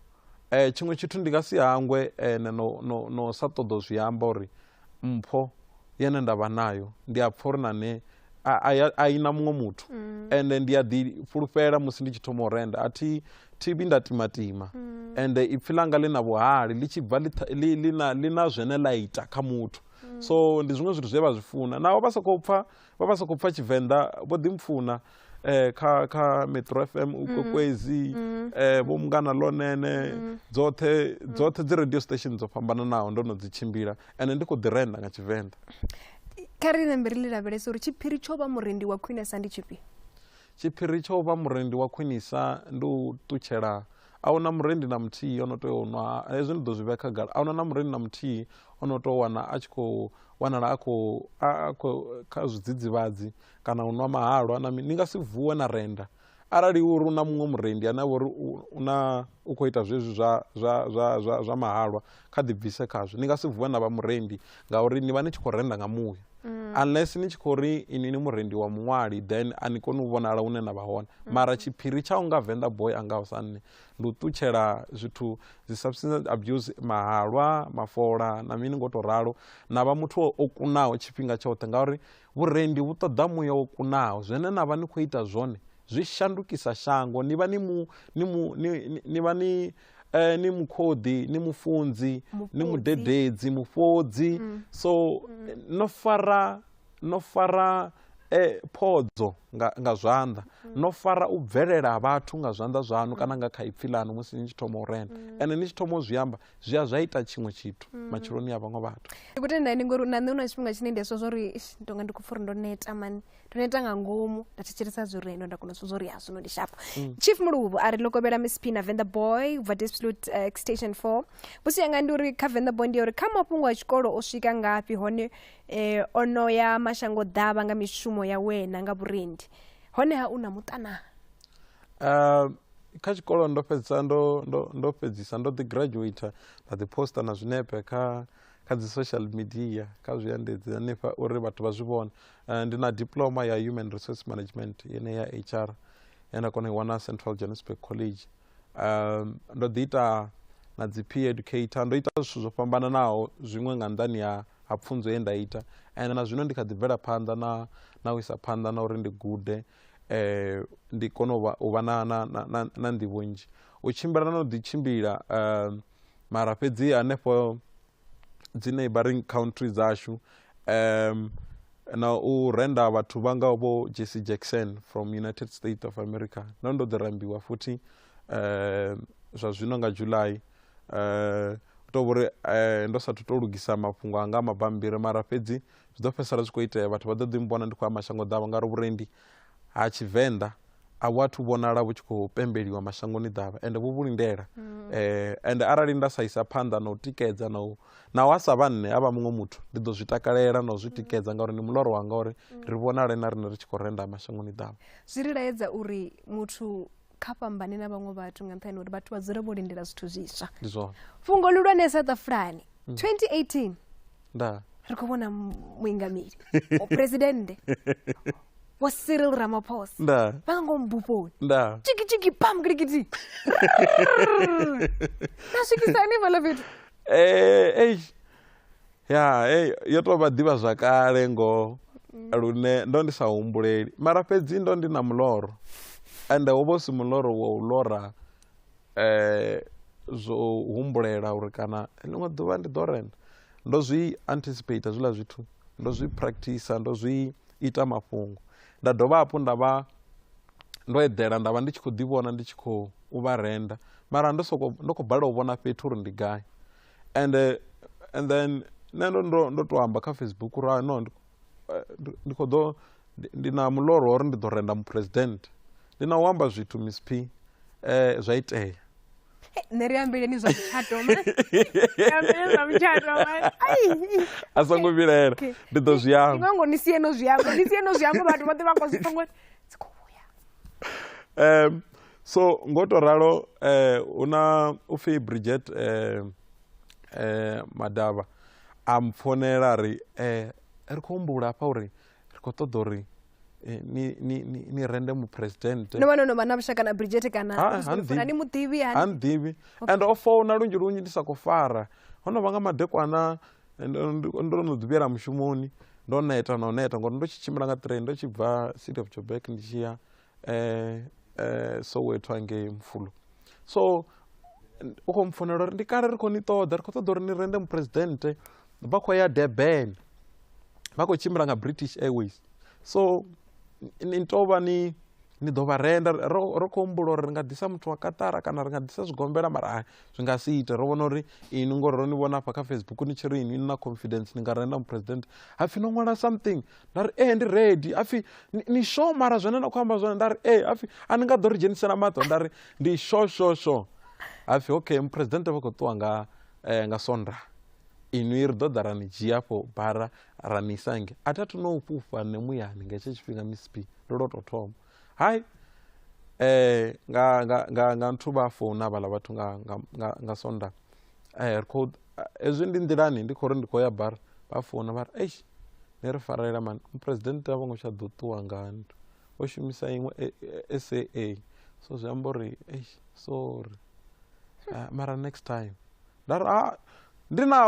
Speaker 2: tshiṅwe tshithu ndi nga si hangwe no sa ṱoḓa u zwi amba uri mpho yene ndavha nayo ndi a pfha uri na nṋe a ina muṅwe muthu ende ndi a ḓi fulufhela musi ndi tshi thoma u renda a thi vhi nda timatima ende ipfhi langa ḽi na vhuhali ḽi tshi bva ḽi na zwene ḽa ita kha muthu so ndi zwiṅwe zwithu zwe vha zwi funa naho vha sa khou pfha Tshivenḓa vho ḓi mpfuna kha Metro FM ukokwezi vho Mungana Lonene dzoṱhe dzi radio station dzo fhambananaho ndo no dzi tshimbila ende ndi khou ḓi renda nga Tshivenḓa
Speaker 1: kha ri ṋembe ri lavhelesa uri tshiphiri tsho vha murendi wa khwinesa ndi tshifhio
Speaker 2: tshiphiri tsho vha murendi wa khwinisa ndi u ṱutshela ahuna murendi na muthihi ono tea u nwa hezwi ndi ḓo zwi vhea khagala ahuna na murendi na muthihi ono tou wana a tshi khou wanala kha zwidzidzivhadzi kana u nwa mahalwa na mini ni nga si vuwe na renda arali uri una muṅwe murendi ane vha uri u khou ita zwezwi zwa mahalwa kha ḓi bvise khazwo ni nga si vuwe na vha murendi ngauri ni vha ni tshi khou renda nga muya unless ni tshi khou ri ini ni murendi wa muṅwali then a ni koni u vhonala hune na vha hone mara tshiphiri tsha u nga Venda boy angaho sa nne ndi u ṱutshela zwithu dzi substance abuse mahalwa mafola na mini ngo to ralo na vha muthu o kunaho tshifhinga tshoṱhe ngauri vhurendi vhu ṱoḓa muya o kunaho zwene na vha ni khou ita zwone zwi shandukisa shango ni vha ni mukhodi ni mufunzi ni mudededzi mufodzi so no fara phodzo nga zwanḓa no fara u bvelela vhathu nga zwanḓa zwanu kana nga kha ipfhi ḽanu musi ni tshi thoma u renda ende ni tshi thoma u zwi amba zwi a zwa ita tshiṅwe tshithu matshiloni ya vhaṅwe vhathu
Speaker 1: ndi khou tenda ngori na nṋe una tshifhinga tshine ndi hezwo zwori ndonga ndi khou pfha uri ndo neta mani ndo neta nga ngomu nda thetshelesa zwirendo nda kona zwo uri zwino ndi sharp Chief Muluvhu a ri lokobela Miss P na Venda boy ubva Dispute Extension 4 vhusi yanga ndi uri kha Venda boy ndi uri kha mafhungo a tshikolo o swika ngafhi hone ono ya mashango ḓavha nga mishumo ya wena nga vhurendi hone ha una muṱana
Speaker 2: kha tshikolo ndo fhedzisa ndo ḓi graduate nda ḓi posta na zwinepe kha dzi social media kha zwiendedzi hanefha uri vhathu vha zwi vhone ndi na diploma ya human resource management yene ya HR nda kona u wana Central Johannesburg College ndo ḓi ita na dzi peer educator ndo ita zwithu zwo fhambananaho zwiṅwe nga nḓani ha pfunzo ye nda ita and na zwino ndi kha ḓi bvela phanḓa na u isa phanḓa na uri ndi gude ndi kone u vha na nḓivho nnzhi u tshimbila na u ḓi tshimbila mara fhedzi hanefho dzi neighboring country zashu na u renda vhathu vha ngaho vho Jesse Jackson from United States of America ndo ḓi rambiwa futhi zwa zwino nga July to vhori ndo sathu to lugisa mafhungo anga mabambiri mara fhedzi zwi ḓo fhedzisela zwi khou itea vhathu vha ḓo ḓi mbona ndi khou ya mashango ḓavha ngauri vhurendi ha Tshivenḓa a vhu athu vhonala vhu tshi khou pembeliwa mashangoni ḓavha ende vhu vhulindela ende arali nda sa isa phanḓa na u tikedza na wa sa vha nne a vha muṅwe muthu ndi ḓo zwi takalela na u zwi tikedza ngauri ndi muloro wanga uri ri vhonale na riṋe ri tshi khou renda mashangoni ḓavha
Speaker 1: zwi ri laedza uri muthu kha fhambane na vhaṅwe vhathu nga nṱhani uri vhathu vha dzule vho lindela zwithu zwiswa
Speaker 2: ndi zwone
Speaker 1: fhungo lulwanesa ḓafulani 2018
Speaker 2: nda
Speaker 1: ri khou vhona muingameli o presidente wa Cyril Ramaphosa
Speaker 2: nda
Speaker 1: vha nga ngomu bufhoni
Speaker 2: nda
Speaker 1: chiki pam kirikiti na swikisa hanefhaḽa fhethu
Speaker 2: yo tou vha ḓivha zwakale ngo lune ndo ndi sa humbuleli mara fhedzi ndo ndi na muloro ende wo vha u si muloro wa u lora zwo humbulela uri kana ḽiṅwe ḓuvha ndi ḓo renda ndo zwi anticipate zwiḽa zwithu ndo zwi practice ndo zwi ita mafhungo nda dovha hafhu ndo eḓela nda vha ndi tshi khou ḓivhona ndi tshi khou vha renda mara ndo khou balelwa u vhona fhethu uri ndi gai and then nṋe ndo tou amba kha Facebook uri no ndi khou ḓo ndi na muloro uri ndi ḓo renda mupresident ndi na u amba zwithu Miss P zwa itea
Speaker 1: nṋe ri ambeleni zwa mutshato ambeleni zwa mutshato
Speaker 2: a songo vhilela ndi ḓo zwi amba
Speaker 1: ingongo ni sie no zwi amba vhathu vhoṱhe vha khou zwi pfa ngori dzi khou vhuya
Speaker 2: so ngo to ralo una upfi Bridget Madava a mpfonela ri ri khou humbula hafha uri ri khou ṱoḓa uri ni rende mupresidente
Speaker 1: no vha na vhushaka na Bridget kana ni muḓivhi
Speaker 2: hanḓivhi and o founa lunzhi ndi sa khou fara ho no vha nga madekwana ndo no ḓivhela mushumoni ndo neta na u neta ngori ndo tshi tshimbila nga train ndo tshi bva City of Joburg ndi tshi ya Soweto hangei Mfulo so u khou mpfonela uri ndi kale ri khou ni ṱoḓa ri khou ṱoḓa uri ni rende mupresidente vha khou ya Durban vha khou tshimbila nga British Airways so ni tou vha ni ḓo vha renda ro khou humbula uri ri nga ḓisa muthu wa Katara kana ri nga ḓisa zwigombela mara zwi nga si ite ro vhona uri ini ngori ro ni vhona hafha kha Facebook ni tshi ri ini na confidence ni nga renda mupresidente hapfi no ṅwala something nda ri ndi ready hapfi ni sure mara zwone na khou amba zwone nda ri hapfi a ni nga ḓo ri dzhenisela maṱo nda ri ndi sure hapfi okay mupresidente vha khou ṱuwa nga Sondaha inwi ri ḓo ḓa ra ni dzhia afho bara ra ni isa nge a thi athu no u fhufha nṋe muyani nga hetsho tshifhinga Miss P ndo tou thoma hayi nga nthu vha founa havhaḽa vhathu nga Sondaha hezwi ndi nḓilani ndi khou ri ndi khou ya bara vha founa vha ri ni ri farela mani mupresidente a vho ngo tsha ḓo ṱuwa nga nthu o shumisa iṅwe SAA so zwi amba uri sorry mara next time nda ri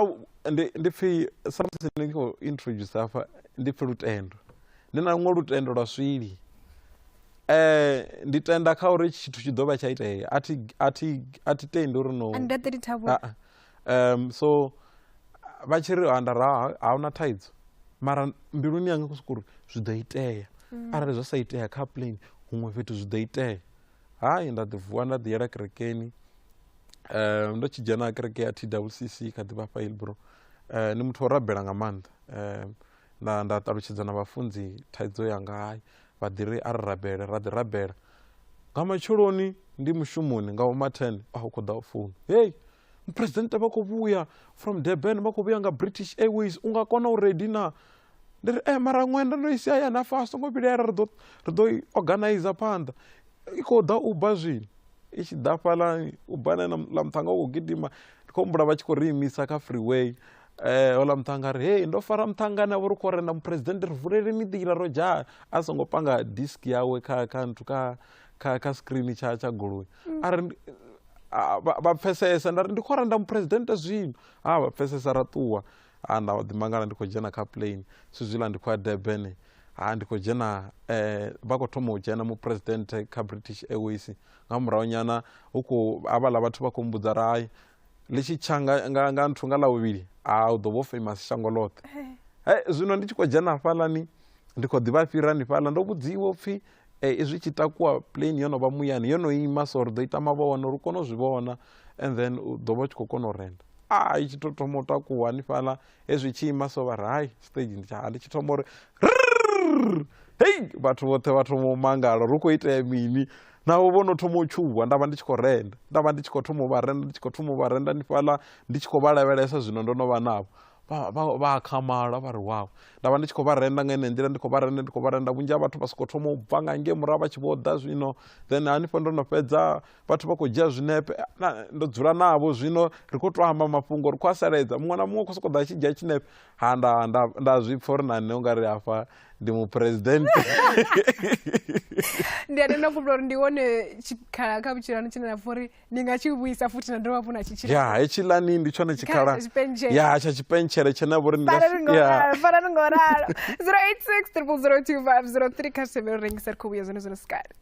Speaker 2: ndi pfi samusi ndi khou introduce hafha ndi pfi lutendo ndi na luṅwe lutendo lwa swili ndi tenda kha uri tshithu tshi ḓo vha tsha itea a thi tendi uri no so vha tshi ri andara a huna thaidzo mara mbiluni yanga khou sokou uri zwi ḓo itea arali zwa sa itea kha plane huṅwe fhethu zwi ḓo itea hayi nda ḓi vuwa nda ḓi yela kerekeni ndo tshi dzhena kereke ya TWCC kha ḓivha fha Hillbrow ni muthu o rabela nga maanḓa nda ṱalutshedza na vhafunzi thaidzo yanga hayi vha ḓi ri a ri rabele ra ḓi rabela nga matsheloni ndi mushumoni nga vho 10 a khou ḓa u founa hey mupresidente vha khou vhuya from Durban vha khou vhuya nga British Airways u nga kona u ready na ndi ri mara ṅwenda ndo isi haya na fast ngo vhilela ri ḓo organizer phanḓa i khou ḓa uba zwino i tshi ḓa fhaḽa ubani ḽa muṱhanga u khou gidima ndi khou humbula vha tshi khou ri imisa kha freeway ola muṱhanga ri hey ndo fara muṱhangani avho ri khou renda mupresidente ri vuleleni nḓila ro dzhaya a songo panga disk yawe kha nthu kha screen tsha goloi ari vha pfesesa nda ri ndi khou renda mupresidente zwino vha pfesesa ra ṱuwa nda ḓi mangala ndi khou dzhena kha plane zwizwiḽa ndi khou ya Durban ndi khou dzhena vha khou thoma u dzhena mupresidente kha British Airways nga murahu nyana havhaḽa vhathu vha khou mbudza ri hayi ḽi tshi tsha nga nthu nga ḽavhuvhili u ḓo vha famous shango ḽoṱhe zwino ndi tshi khou dzhena hafhaḽani ndi khou ḓivha fhira ni fhaḽa ndo vhudziwa upfhi izwi tshi takuwa plane yo no vha muyani yo no ima so ri ḓo ita mavhona uri u kone u zwi vhona and then u ḓo vha u tshi khou kona u renda i tshi tou thoma u takuwa hanefhaḽa hezwi tshi ima so vha ri hayi stage ndi tshi thoma uri hei vhathu vhoṱhe vha thoma u mangala ri khou itea mini navho vho no thoma u tshuwa nda vha ndi tshi khou renda nda vha ndi tshi khou thoma u vha renda ndi tshi khou thoma u vha renda hanefhaḽa ndi tshi khou vha lavhelesa zwino ndo no vha navho vha khamala vha ri waw nda vha ndi tshi khou vha renda nga ine nḓila ndi khou vha renda vhunzhi ha vhathu vha sokou thoma u bva nga ngei murahu vha tshi vho ḓa zwino then hanefho ndo no fhedza vhathu vha khou dzhia zwinepe ndo dzula navho zwino ri khou tou amba mafhungo ri khou a saledza muṅwe na muṅwe khou sokou ḓa a tshi dzhia tshinepe nda zwi pfha uri na nṋe u nga ri hafha ndi mupresidente
Speaker 1: ndi ane na kumbula uri ndi wone tshikhala kha vhutshilani tshine na pfha uri ndi nga tshi vhuisa futhi na dovha hafhu na tshitshila hetshiḽani
Speaker 2: ndi tshone tshikhala tsha tshipentshele tshene vho ri
Speaker 1: fara ri ngo ralo 086 002 kha sevhe ri rengisa ri khou vhuya zwone sikari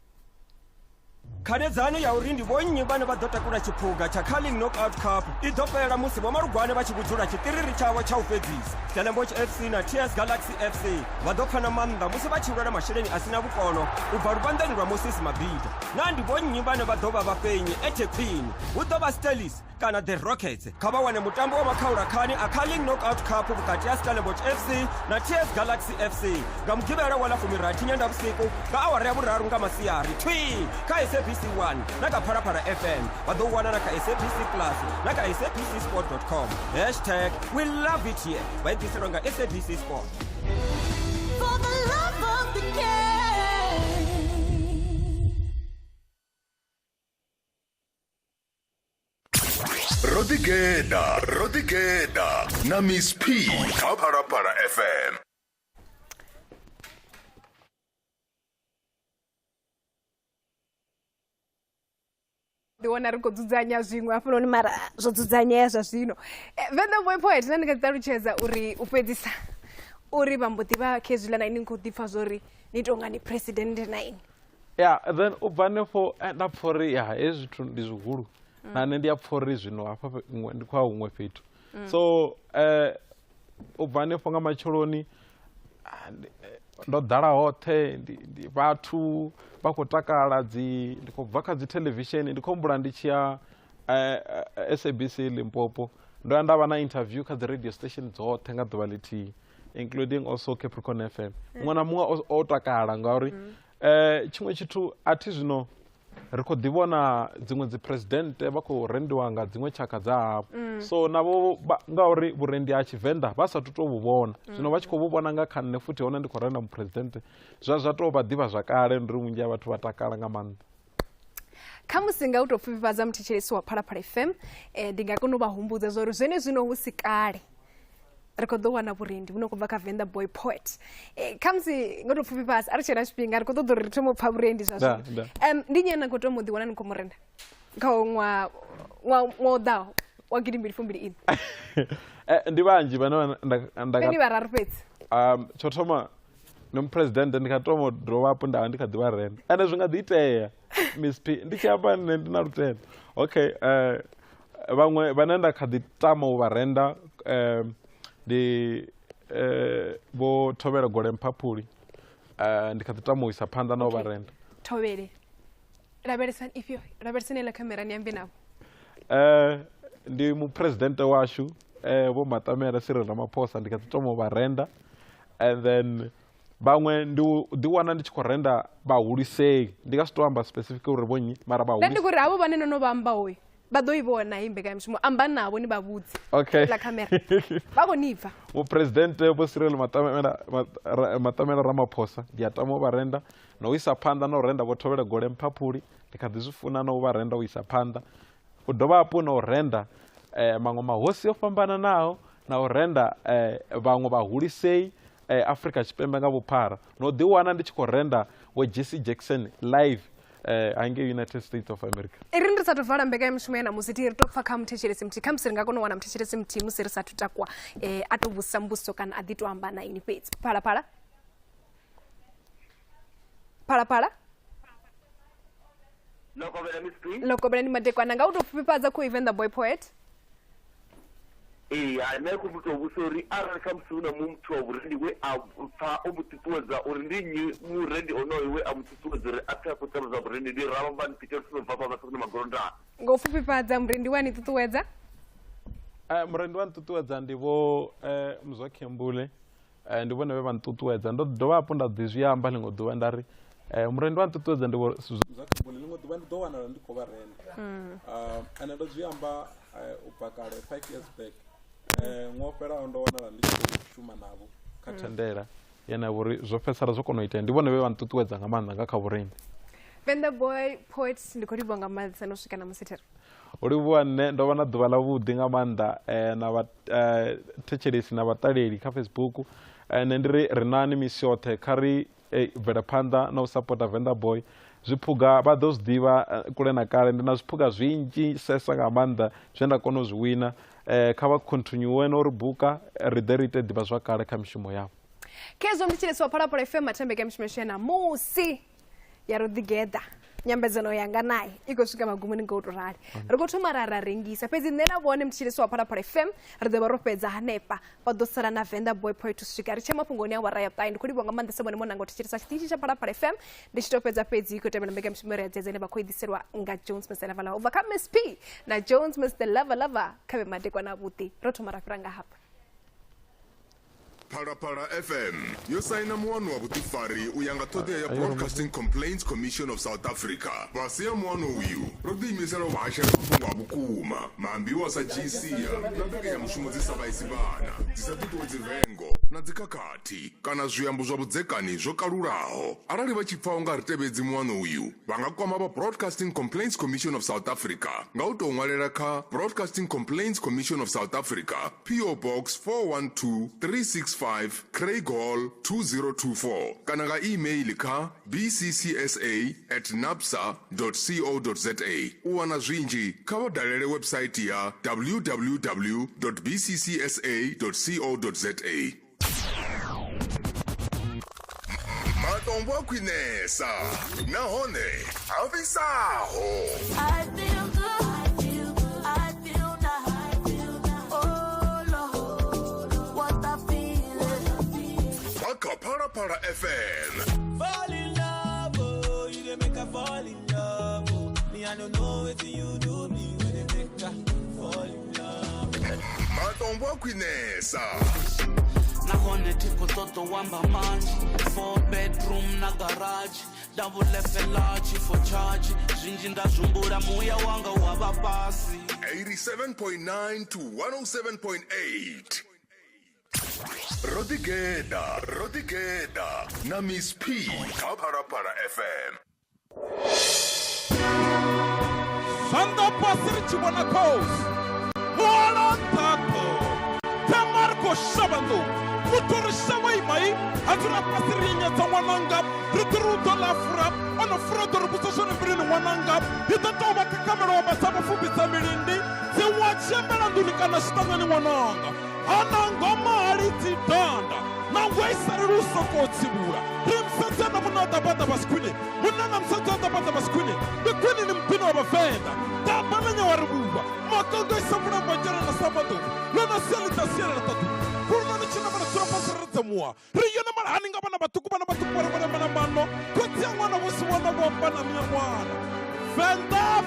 Speaker 5: khanedzano ya uri ndi vhonnyi vhane vha ḓo takula tshiphuga tsha carling knockout cup i ḓo fhela musi vho malugwane vha tshi vhudzula tshitiriri tshavho tsha u fhedzisa stellenbosch FC na TS Galaxy FC vha ḓo pfha na maanḓa musi vha tshi lwela masheleni a sina vhukono u bva luvhanḓani lwa Moses Mabida na ndi vhonnyi vhane vha ḓo vha vhafhenyi ethekhwini hu ḓo vha Stellis kana the Rockets kha vha wane mutambo wa makhaurakani a Carling Knockout Cup vhukati ha Stellenbosch FC na TS Galaxy FC nga mugivela wa la 13 Nyendavhusiku nga awara ya vhuraru nga masiari thwi kha SABC 1 na kha Phalaphala FM vha ḓo wana na kha SABC Plus na kha sabcsport.com #we love it here vha itiselwa nga SABC Sport.
Speaker 6: For the love of the game.
Speaker 3: Rodigeda na Miss P kha Phalaphala FM.
Speaker 1: ndiwona ri khou dzudzanya zwiṅwe hafhanoni mara zwo dzudzanyea zwa zwino Venda boy poet nṋe ndi nga ḓi ṱalutshedza uri u fhedzisa uri vha mbo ḓi vha khezwiḽa na ini ni khou ḓi pfha zwori ni tou nga ni president na ini
Speaker 2: then u bva hanefho nda pfha uri hezwi zwithu ndi zwihulu na nṋe ndi a pfha uri zwino hafha ndi khou ya huṅwe fhethu so u bva hanefho nga matsheloni ndo ḓala hoṱhe ndi vhathu vha khou takala ndi khou bva kha dzi televisheni ndi khou humbula ndi tshi ya SABC Limpopo ndo ya nda vha na interview kha dzi radio station dzoṱhe nga ḓuvha ḽithihi including also Capricorn FM muṅwe na muṅwe o takala ngauri tshiṅwe tshithu a thi zwino ri khou ḓi vhona dziṅwe dzi president vha khou rendiwa nga dziṅwe tshaka dza havho so navho ngauri vhurendi ha Tshivenḓa vha sathu tou vhu vhona zwino vha tshi khou vhu vhona nga kha nṋe futhi hone ndi khou renda mupresidente zwa tou vha ḓivha zwakale ndi ri vhunzhi ha vhathu vha takala nga maanḓa.
Speaker 1: kha musi nga u tou pfifhifhadza muthetshelesi wa Phalaphala FM ndi nga kona u vha humbudza zwori zwene zwino hu si kale ri khou ḓo wana vhurendi vhu no khou bva kha Venda boy poet kha musi nga tou pfifhifhadza a ri tshe na tshifhinga ri khou ṱoḓa uri ri thome u pfha vhurendi zwa zwino ndi nnyi ane na khou tou mu ḓi wana ni khou mu renda kha ṅwaha u ḓaho wa 2021
Speaker 2: ndi vhanzhi vhane
Speaker 1: ndi vhararu fhedzi
Speaker 2: tsho thoma ni mupresidente ndi kha thoma dovha hafhu nda ndi kha ḓi vha renda ende zwi nga ḓi itea Miss P ndi tshi amba nṋe ndi na lutendo okay vhaṅwe vhane nda kha ḓi tama u vha renda ndi vho Thovhele Gole Mphaphuli ndi kha ḓi tama u isa phanḓa na u vha renda
Speaker 1: Thovhele lavhelesani la kamera ni ambe navho
Speaker 2: ndi mupresidente washu vho Matamela Cyril Ramaphosa ndi kha ḓi tama u vha renda and then vhaṅwe ndi ḓi wana ndi tshi khou renda vhahulisei ndi nga si tou amba specific uri vho nnyi mara
Speaker 1: vhahulisei ndi kuri havho vhane no no vha amba hoyi vha ḓo i vhona hii mbekanyamushumo amba navho ni vha vhudze la kamera vha khou ni pfha
Speaker 2: mupresidente vho Cyril Matamela Ramaphosa ndi a tama u vha renda na u isa phanḓa na u renda vho Thovhele Gole Mphaphuli ndi kha ḓi zwi funa na u vha renda u isa phanḓa u dovha hafhu na u renda maṅwe mahosi o fhambananaho na u renda vhaṅwe vhahulisei Afrika Tshipembe nga vhuphara na u ḓi wana ndi tshi khou renda wa Jesse Jackson live hangei United States of America.
Speaker 1: Iri ndi sathu vala mbekanyamushumo ya namusi ri tou pfha kha muthetshelesi muthihi kha musi ri nga kona u wana muthetshelesi muthihi musi ri sathu takwa a tou vhudzisa mbudziso kana a ḓi tou amba na ini fhedzi Phalaphala Lokobela ni madekwana nga u tou pfifhadza khu Venda boy poet
Speaker 7: nṋe khou muthu vhusa uri arali kha musi hu na muthu wa vhurendi we a pfha o mu ṱuṱuwedza uri ndi nnyi murendi onoyo we a mu ṱuṱuwedza uri a pfhe a khou tamba zwa vhurendi ndi ravha ni pite ri bva vha sokoni magorondani
Speaker 1: nga u pfifhadza murendi wa ni ṱuṱuwedza
Speaker 2: murendi wa nṱuṱuwedza ndi vho Mzokhembule ndi vhone vhe vha nṱuṱuwedza ndo dovha hafhu nda ḓi zwi amba ḽiṅwe ḓuvha nda ri murendi wa nṱuṱuwedza ndi vho Mzokhembule ḽiṅwe ḓuvha ndi ḓo wanala ndi khou vha renda ane ndo zwi amba u bva kale 5 years back ṅwaha fhelaho ndo wanala ndi tshi khou shuma navho kha thendela yena uri zwo fhedzisela zwo kona u itea ndi vhone vhe vha nṱuṱuwedza nga maanḓa nga kha vhurendi.
Speaker 1: Venda boy poets ndi khou livhuwa nga maanḓa no swika na musithero
Speaker 2: u livhuwa nṋe ndo vha na ḓuvha ḽavhuḓi nga maanḓa na vhathetshelesi na vhaṱaleli kha Facebook nṋe ndi ri nani misi yoṱhe kha ri bvele phanḓa na u sapota Venda boy zwiphuga vha ḓo zwi ḓivha kule na kale ndi na zwiphuga zwinzhi sesa nga maanḓa zwe nda kona u zwi wina kha vha continue no ri buka ri ḓe ri ite ḓivha zwakale kha mishumo yavho
Speaker 1: kezwo mthetshelesi wa Phalaphala FM athembeke mishumo ya namusi ya Rodigeda nyambedzano yanga naye ikosvika magumuni ngautorali ri kuthoma ra rengisa fhedzi nṋe na vhone mutshilisi wa Phalaphala FM ri ḓo vha ro fhedza hanefha vha ḓo sala na Venda boy point u swika ri tshe mafhungoni a wara ya ṱahi ndi khou livhuwa nga maanḓesa vhone monanga u thetshelesa tshiṱitshi tsha Phalaphala FM ndi tshi tou fhedza fhedzi i khou tevhela mbekanyamushumo ya dzedze ine vha khou i ḓiselwa nga Jones Mr Lover ubva kha Miss P na Jones Mr Lover kha vhe madekwana avhuḓi ro thoma ra fhira nga hapa
Speaker 3: Phalaphala FM yo saina muwano wa vhuḓifari u ya nga ṱhoḓea ya Broadcasting Complaints Commission of South Africa. Fhasi ya muwano uyu ro ḓiimisela u vhashela mafhungo a vhukuma maambiwa sa dzisia na mbekanyamushumo dzi sa vhaisi vhana dzi sa ṱuṱuwedzi vengo na dzikhakhathi kana zwiambo zwa vhudzekani zwo kalulaho. Arali vha tshi pfa u nga ri tevhedzi muwano uyu vha nga kwama vha Broadcasting Complaints Commission of South Africa nga u tou ṅwalela kha Broadcasting Complaints Commission of South Africa, PO Box 412365 Craig Hall 2024 kana nga email kha bccsa@napsa.co.za. u wana zwinzhi kha vha dalele website ya www.bccsa.co.za. Matombo a khwinesa nahone a vhisaho.
Speaker 6: I feel good. I feel nice. Oh Lord, what I feel.
Speaker 3: Phalaphala FM.
Speaker 8: Fall in love, oh, you dey make her fall in love. Oh. Me, I don't know what you do me when they make her fall in love.
Speaker 3: Matombo a khwinesa.
Speaker 8: Nahone tiko toto wamba manji 4 bedroom na garage double level large for charge zwinji ndazvumbura muya wanga wava pasi
Speaker 3: 87.9 to 107.8. Rodigeda na Miss P kha Phalaphala FM.
Speaker 4: Sanda pasiri chibona kos. Mola tato. Tamarko shabando. Mutori shawai mai. Atuna pasiri nyata wananga. Ritruto la frap. Ono frodo rubuso shone mbrini wananga. Itatoba kakamera wa basaba fubi zamirindi. Se wachembela ndulikana shitangani wananga. Anangoma aliti danda. Nangwe saruso kotsibura. Rimsata na munada bata baskwini. Munana msata bata baskwini. Bikwini ni mpino wa Venda. Tabana nya warububa. Makongo isabura majara na sabado. Lona seli tasiera na tatu. Kurna ni china bana tura pasara zamua. Riyo na mara haninga bana batuku bana mano. Koti ya wana wusi wana wabana miya wana. Venda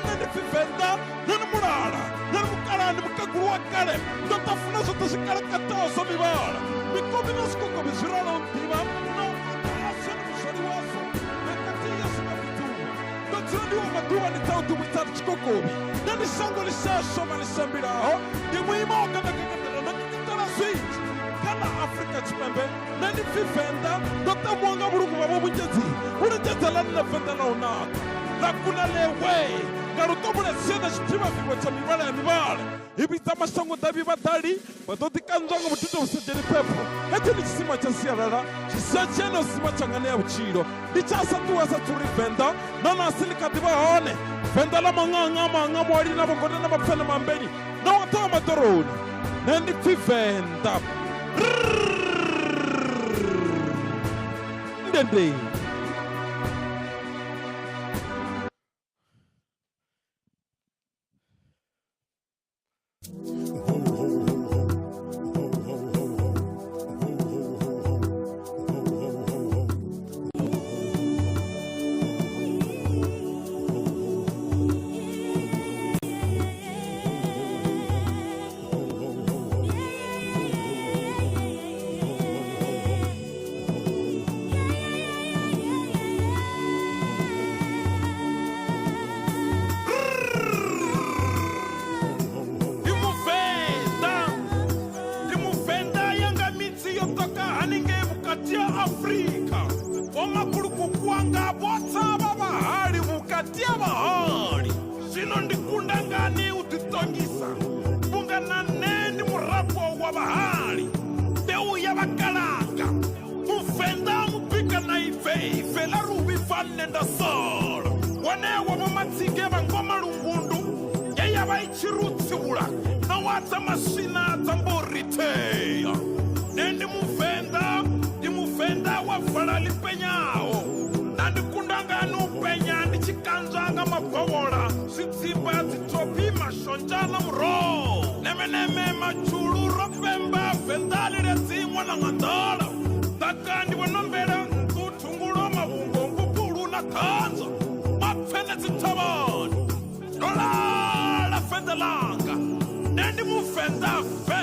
Speaker 4: nene fi Venda. Nene murara. Nene mukara ni mukagurua kare. Nota funa soto shikara katao somibara. Mikobi no skoko bizirana untima. Na ukata mshari waso. Mekatiya sima vituma. Notuni wa maduwa ni tautu mitari chikokobi. Nani shango li shasho mani shambiraho. Ni muima wakana kakatara na kikitara switch. Kana Afrika chimembe. Nani fi Venda. Nota mwanga burugu wa mwenjezi. Unajeza lani na Venda na unaka. Na kuna lewe. Garutobule siena shitima viwa cha mibala ya mibala. Ibita mashango dabi batali. Batoti kanzonga mutito usajeni pepo. Heti ni chisima cha siarara. Chisachene usima changane ya uchiro. Lichasa tuwasa turi Venda. Nana asili katiba haone. Venda la manga mwari na mokone na mapfene mambeni. Na watoa matoroni. Nendi fi Venda. Ndende. Wa fala lipenyao. Nandi kundanga nu penya. na mabovola zwidzimba dzitopi mashonjana muroho nemeneme machulu ropemba vendali redzimwa na ngandala takandi vonombela nkuthungulo mavungo nkukulu na khanza mapfene dzithavani lolala fendelanga nendi muvenda fe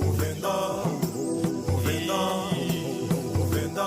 Speaker 4: muvenda muvenda muvenda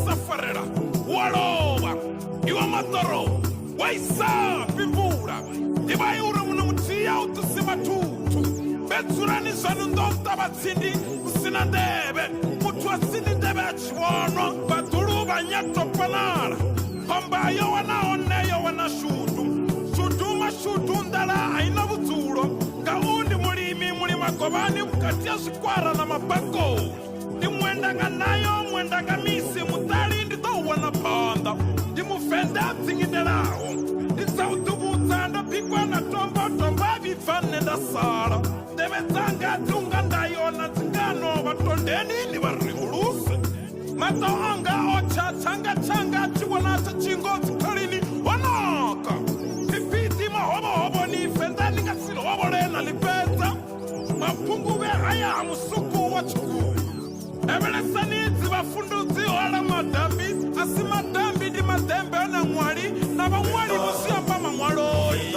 Speaker 4: safarera waloba iwa matoro waisa pivura ibayura muno mutiya utusima tutu betsurani zanu ndonta batsindi usina ndebe mutu asini ndebe achiwono batulu banyato panara komba yo wana oneyo wana shutu ndala aina butsulo kaundi mulimi muli makobani mkatia sikwara na mabako ndimwendanga nayo mwendanga misi mutali nditouwana panda ndimufenda dzingindelawo nditsautuvudza ndapikwa na tombo avivane ndasala ndevedzanga dzunga ndayona dzingano vatondeni ni varimuluse mato anga ocha changa chiwonasa chingo dzikhalini wanaka ipiti mahovohovo nifenda ningasilihovolena lipedza mapunguve aya musuku wa chikulu evelesanizi vafundudzi hola madambi asi madambi ndi madembe ana mwali na vamwali musiyamba mamwaloyi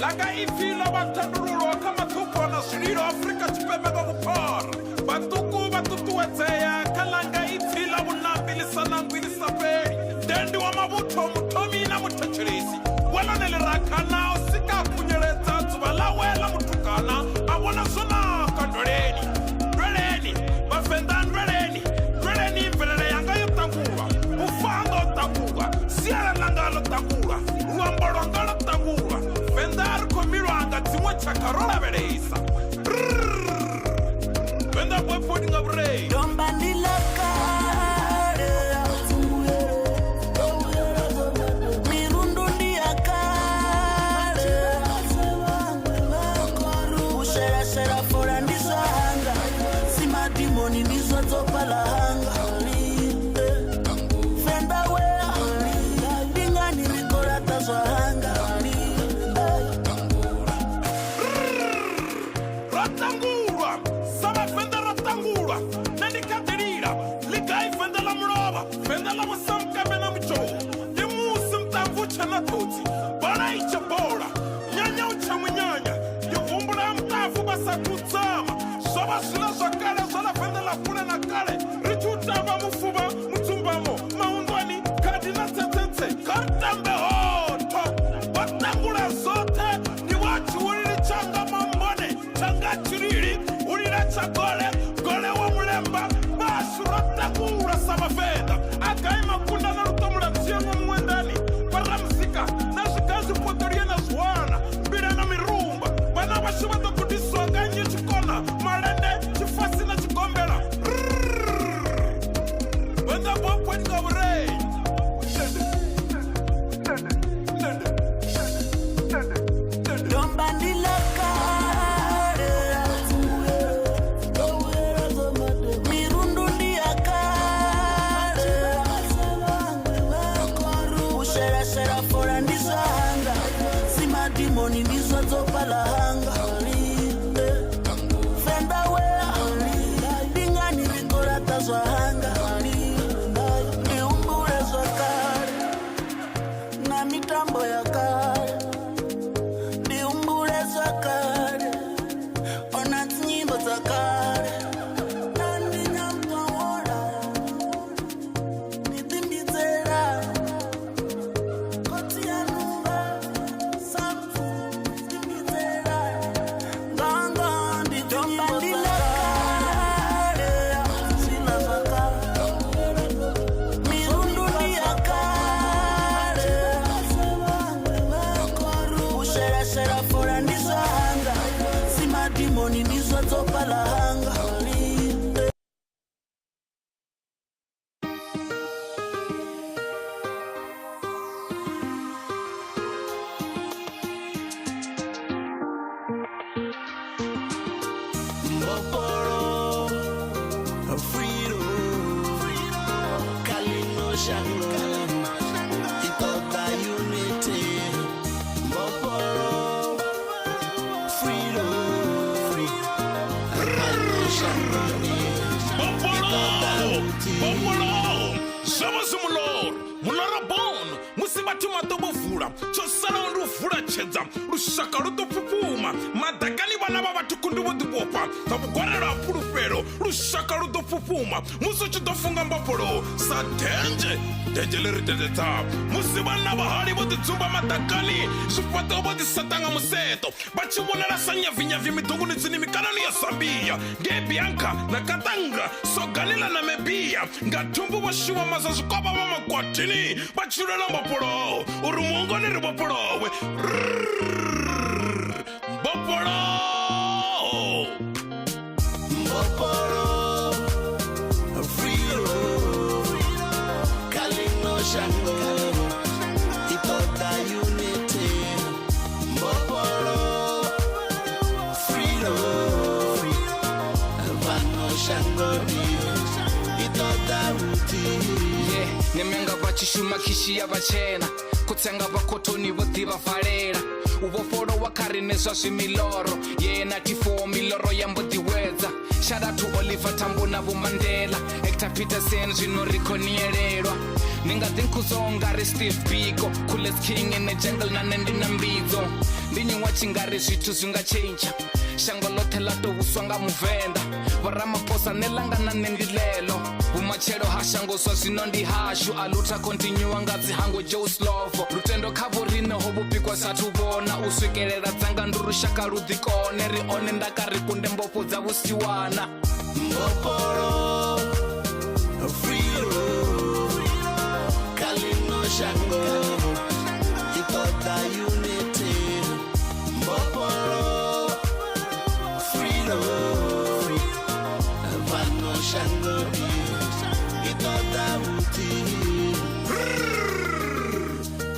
Speaker 4: Langa ifila batandululo kama tuko na shiriro Afrika chipemega kupara batuku batutuweteya kalanga ifila bunambili sanangwili saperi dendi wa mabuto mutomi na mutachirisi wala nelirakana osika kunyeleza tubala wela mutukana awona sona kandoleni bafenda ndoleni mbelele yanga yutangu gole wa mulemba basurata kura sama Venda akaima kunda na lutomula tsiengo mwendani para mzika na zikazi potoria na zwana mbira na mirumba bana bashuba to kudiswa ganye chikona malende chifasi na chigombela Venda bopwe ngabure
Speaker 8: Dimoni ndizo zopalahanga Venda wea Dingani vikora tazwahanga Niumbure zwa kare Na mitambo ya kare Niumbure zwa kare Ona nyimbo za kare Nani nyamtawora Nitimbizera Koti ya numba Dimoni ndizo zopalahanga Mboporo Freedom Kalino Shango Itota Unity Mboporo Freedom
Speaker 4: Bopolo Sabazumulor Mularabon Musibatuma Tobofura Chosala Rufura Chedza Rushaka Rutopuma Madagani Banaba Tukundu Bopa Tabugora Purufero Rushaka Rutopuma Musuchi Dofunga Bopolo Satenje Dejele de top Musibana Bahari with the Zumba Madagani Supata over the Satanga Museto but you wanna Sanya Vinya Vimitungu Mikania Sambia Gebianka Nakatanga Soganila Namebia Gatumbu Washua Mazazukoba Mama Quatini but you remember Poro Urumungo Niboporo Boporo
Speaker 8: Mboporo Freedom Kalino Shango Itota Unity Mboporo Freedom Vano Shango Itota Uti
Speaker 9: Nemenga vachishuma kishi ya vachena Kutsenga vakotoni vodiva farera Uvoforo wakarinezwa zvimiloro Yena tifo miloro yambodiwedza Shout out to Oliver Tambo na Mandela Hector Peterson zvinorikonielerwa Ningadhinkuzongari Steve Biko Coolest king in the jungle nanendina mbidzo Ndinyuwa chingari zvitu zvingachenja Shango lote latovuswanga muvenda Varamaposa nelangana nendilelo Vumachero hashangoswa zvinondi hashu Aluta continue ngatsi hango Joe Slovo Lutendo kavorine hobupikwa satuvona Uswikerera dzanga ndurushaka rudhikone Rione ndakarikunde mbopo dzavusiwana
Speaker 8: Mboporo Freedom Kalino Shango Itota Unity Mboporo Freedom Vano Shango Itota Uti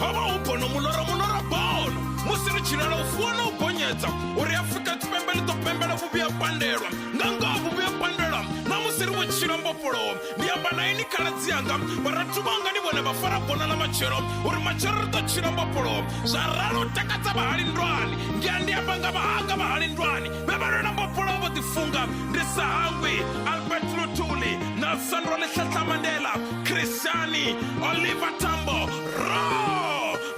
Speaker 4: Haba upono munora bono Musiri chirala ufuana uponyeta Uri Afrika tupembele topembele vubia panderwa Nganga vubia panderwa Na musiri wachira mboporo Niamba ini kalazianga Baratubanga ni wale bafara bona na machero Uri machero rito chira mboporo Zararo takata bahari ndwani Ngiandi abanga bahanga bahari ndwani Bebaro na mboporo votifunga Ndisa hangwi Albert Lutuli Nelson Role Shata Mandela Christiani Oliver Tambo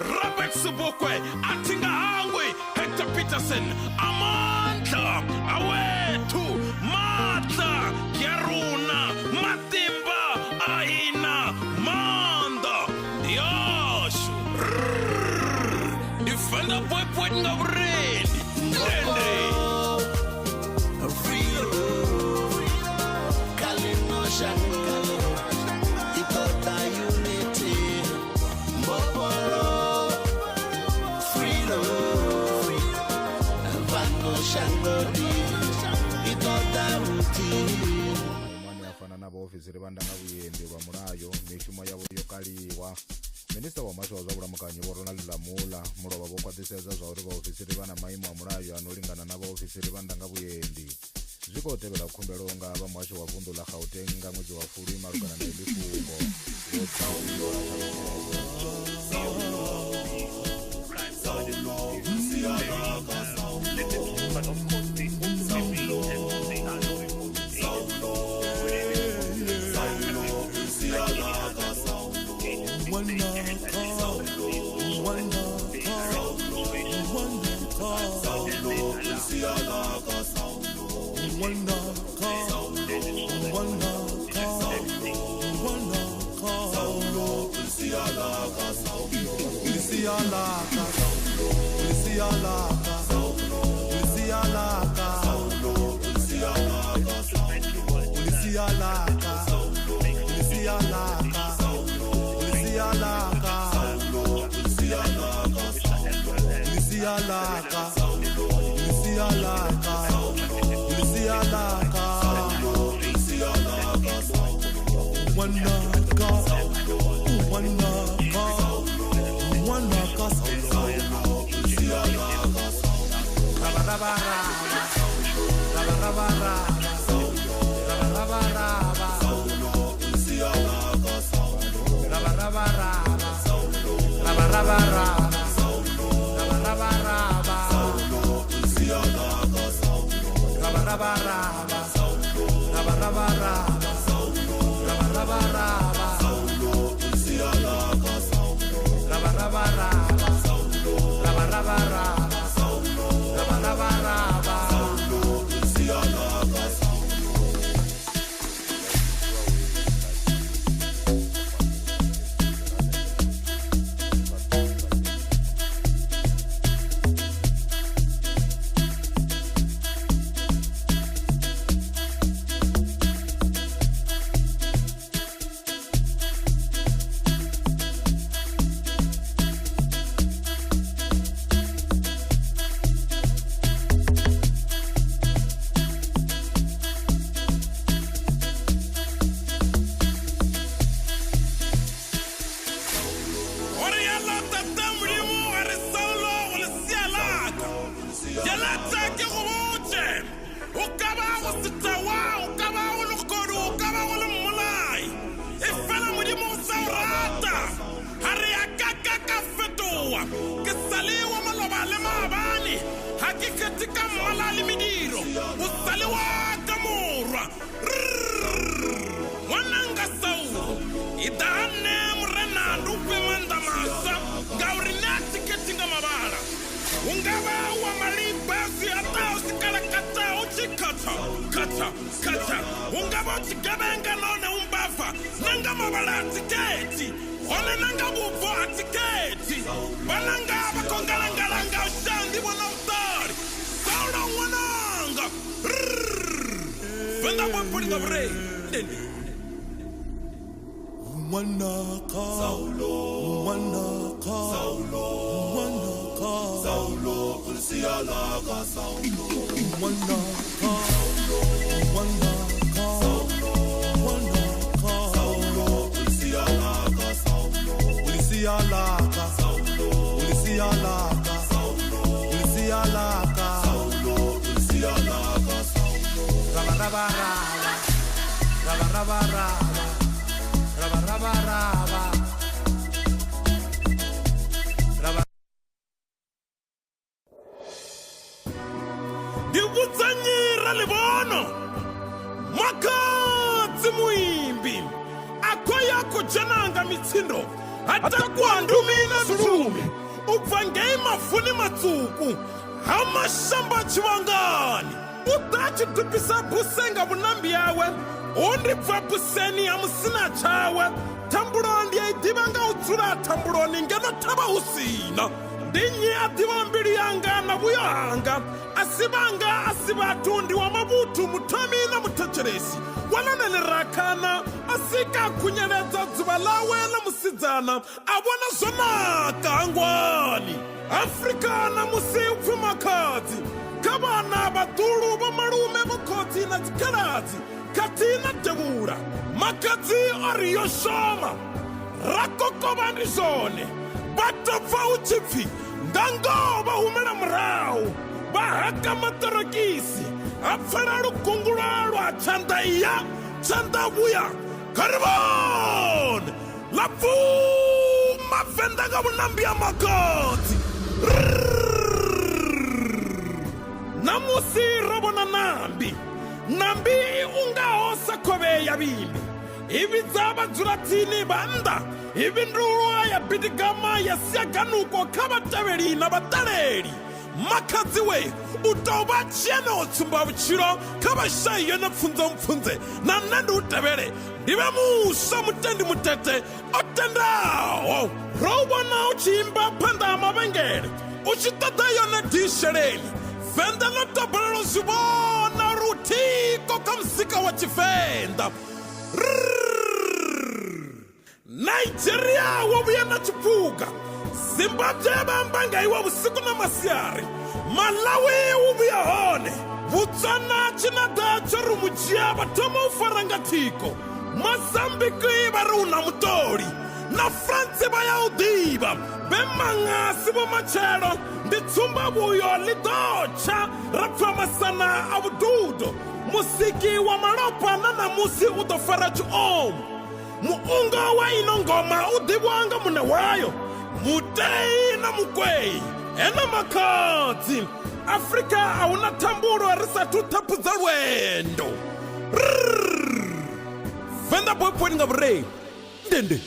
Speaker 4: Robert Subukwe Atinga Hangwi Hector Peterson Amanda Awetu Martha Kiaruna Matimba Aina Manda Dioshu Defender Boy Ngabredi Nende
Speaker 8: Freedom
Speaker 10: vaofisiri va ndanga vuyendi va mulayo mishumo yavo yo kaliwa. Minista wa maswa zwa vhulamukanyi vho Ronald Lamula mulova vho khwaṱhisedza zwa uri vaofisiri vha na maimo a mulayo ano lingana na vaofisiri vha ndanga vhuyendi. Zwi khou tevhela khumbelo nga vha muhasho wa vunḓu ḽa Gauteng nga ṅwedzi wa Fulwi malugana na iḽi fhungo.
Speaker 4: Ndivudzanyira livono makadzi muimbi akoya kujananga mitsindo atakuandumina zulume ubva ngei mafuni matsuku hamashamba chivangani udachidhupisa busenga vunambi yawe undibva buseni hamusina chawe tambulo ndiyaidiva udzura tambuloni ngeno tava usina ndinyi adiva mbiri yanga na vuyo hanga asivanga asivatundi wa mavutu mutami na mutacheresi wananelirakana asika kunyeledza dzuva lawe la musidzana avona zonaka angwani afrika na musi upfumakadzi kavana vadulu vamalume vukhodzi na dzikaladzi khathihi na devhula makadzi o ri yo shoma ra kokova ndi zwone vha tou pfa hu tshi pfi nga ngoho vha humela murahu vha haka maṱorokisi ha pfala lugungulwa lwa tshanḓa iya tshanḓa vhuya kha ri vhone ḽa bvuma Venda nga vhunambi ha makhadzi namusi ro vhona nambi ungaho sa khovhe ya vhimbi i vhidza vhadzulatsini vha nnḓa i vhindulwa ya bidigama ya siaganuko kha vhatevheli na vhaṱaleli makhadzi we u tou vha tshene o tsumba vhutshilo kha vhashai yone pfunzempfunze na nṋe ndi u tevhele ndi vhe muswa mutendi mutete o tendaho ro u vhona u tshi imba phanḓa ha mavhengele u tshi ṱoḓa yone disheleni Venda ḽo tobolela zwi vhona uri u thiko kha muzika wa Tshivenḓa Nigeria wo vhuya na tshiphuga Zimbabwe vhamba nga iwe vhusiku na masiari Malawi wo vhuya hone Botswana Tshina tsho ri mudzhia vha thoma u fara nga thiko Mozambiki vha ri u na mutoli na France vha ya u ḓivha vhe mangasi vho matshelo ndi tsumbavhuyo ḽi ḓo tsha ra pfa masana a vhududo musiki wa malofha na namusi u ḓo fara tshiomo muungo wa ino ngoma u ḓivhiwa nga muṋe wayo mutei na mukwei ena makhadzi Afrika a hu na thambulo ri sathu ṱhaphudza lwendo Venda boy point nga vhureili ndende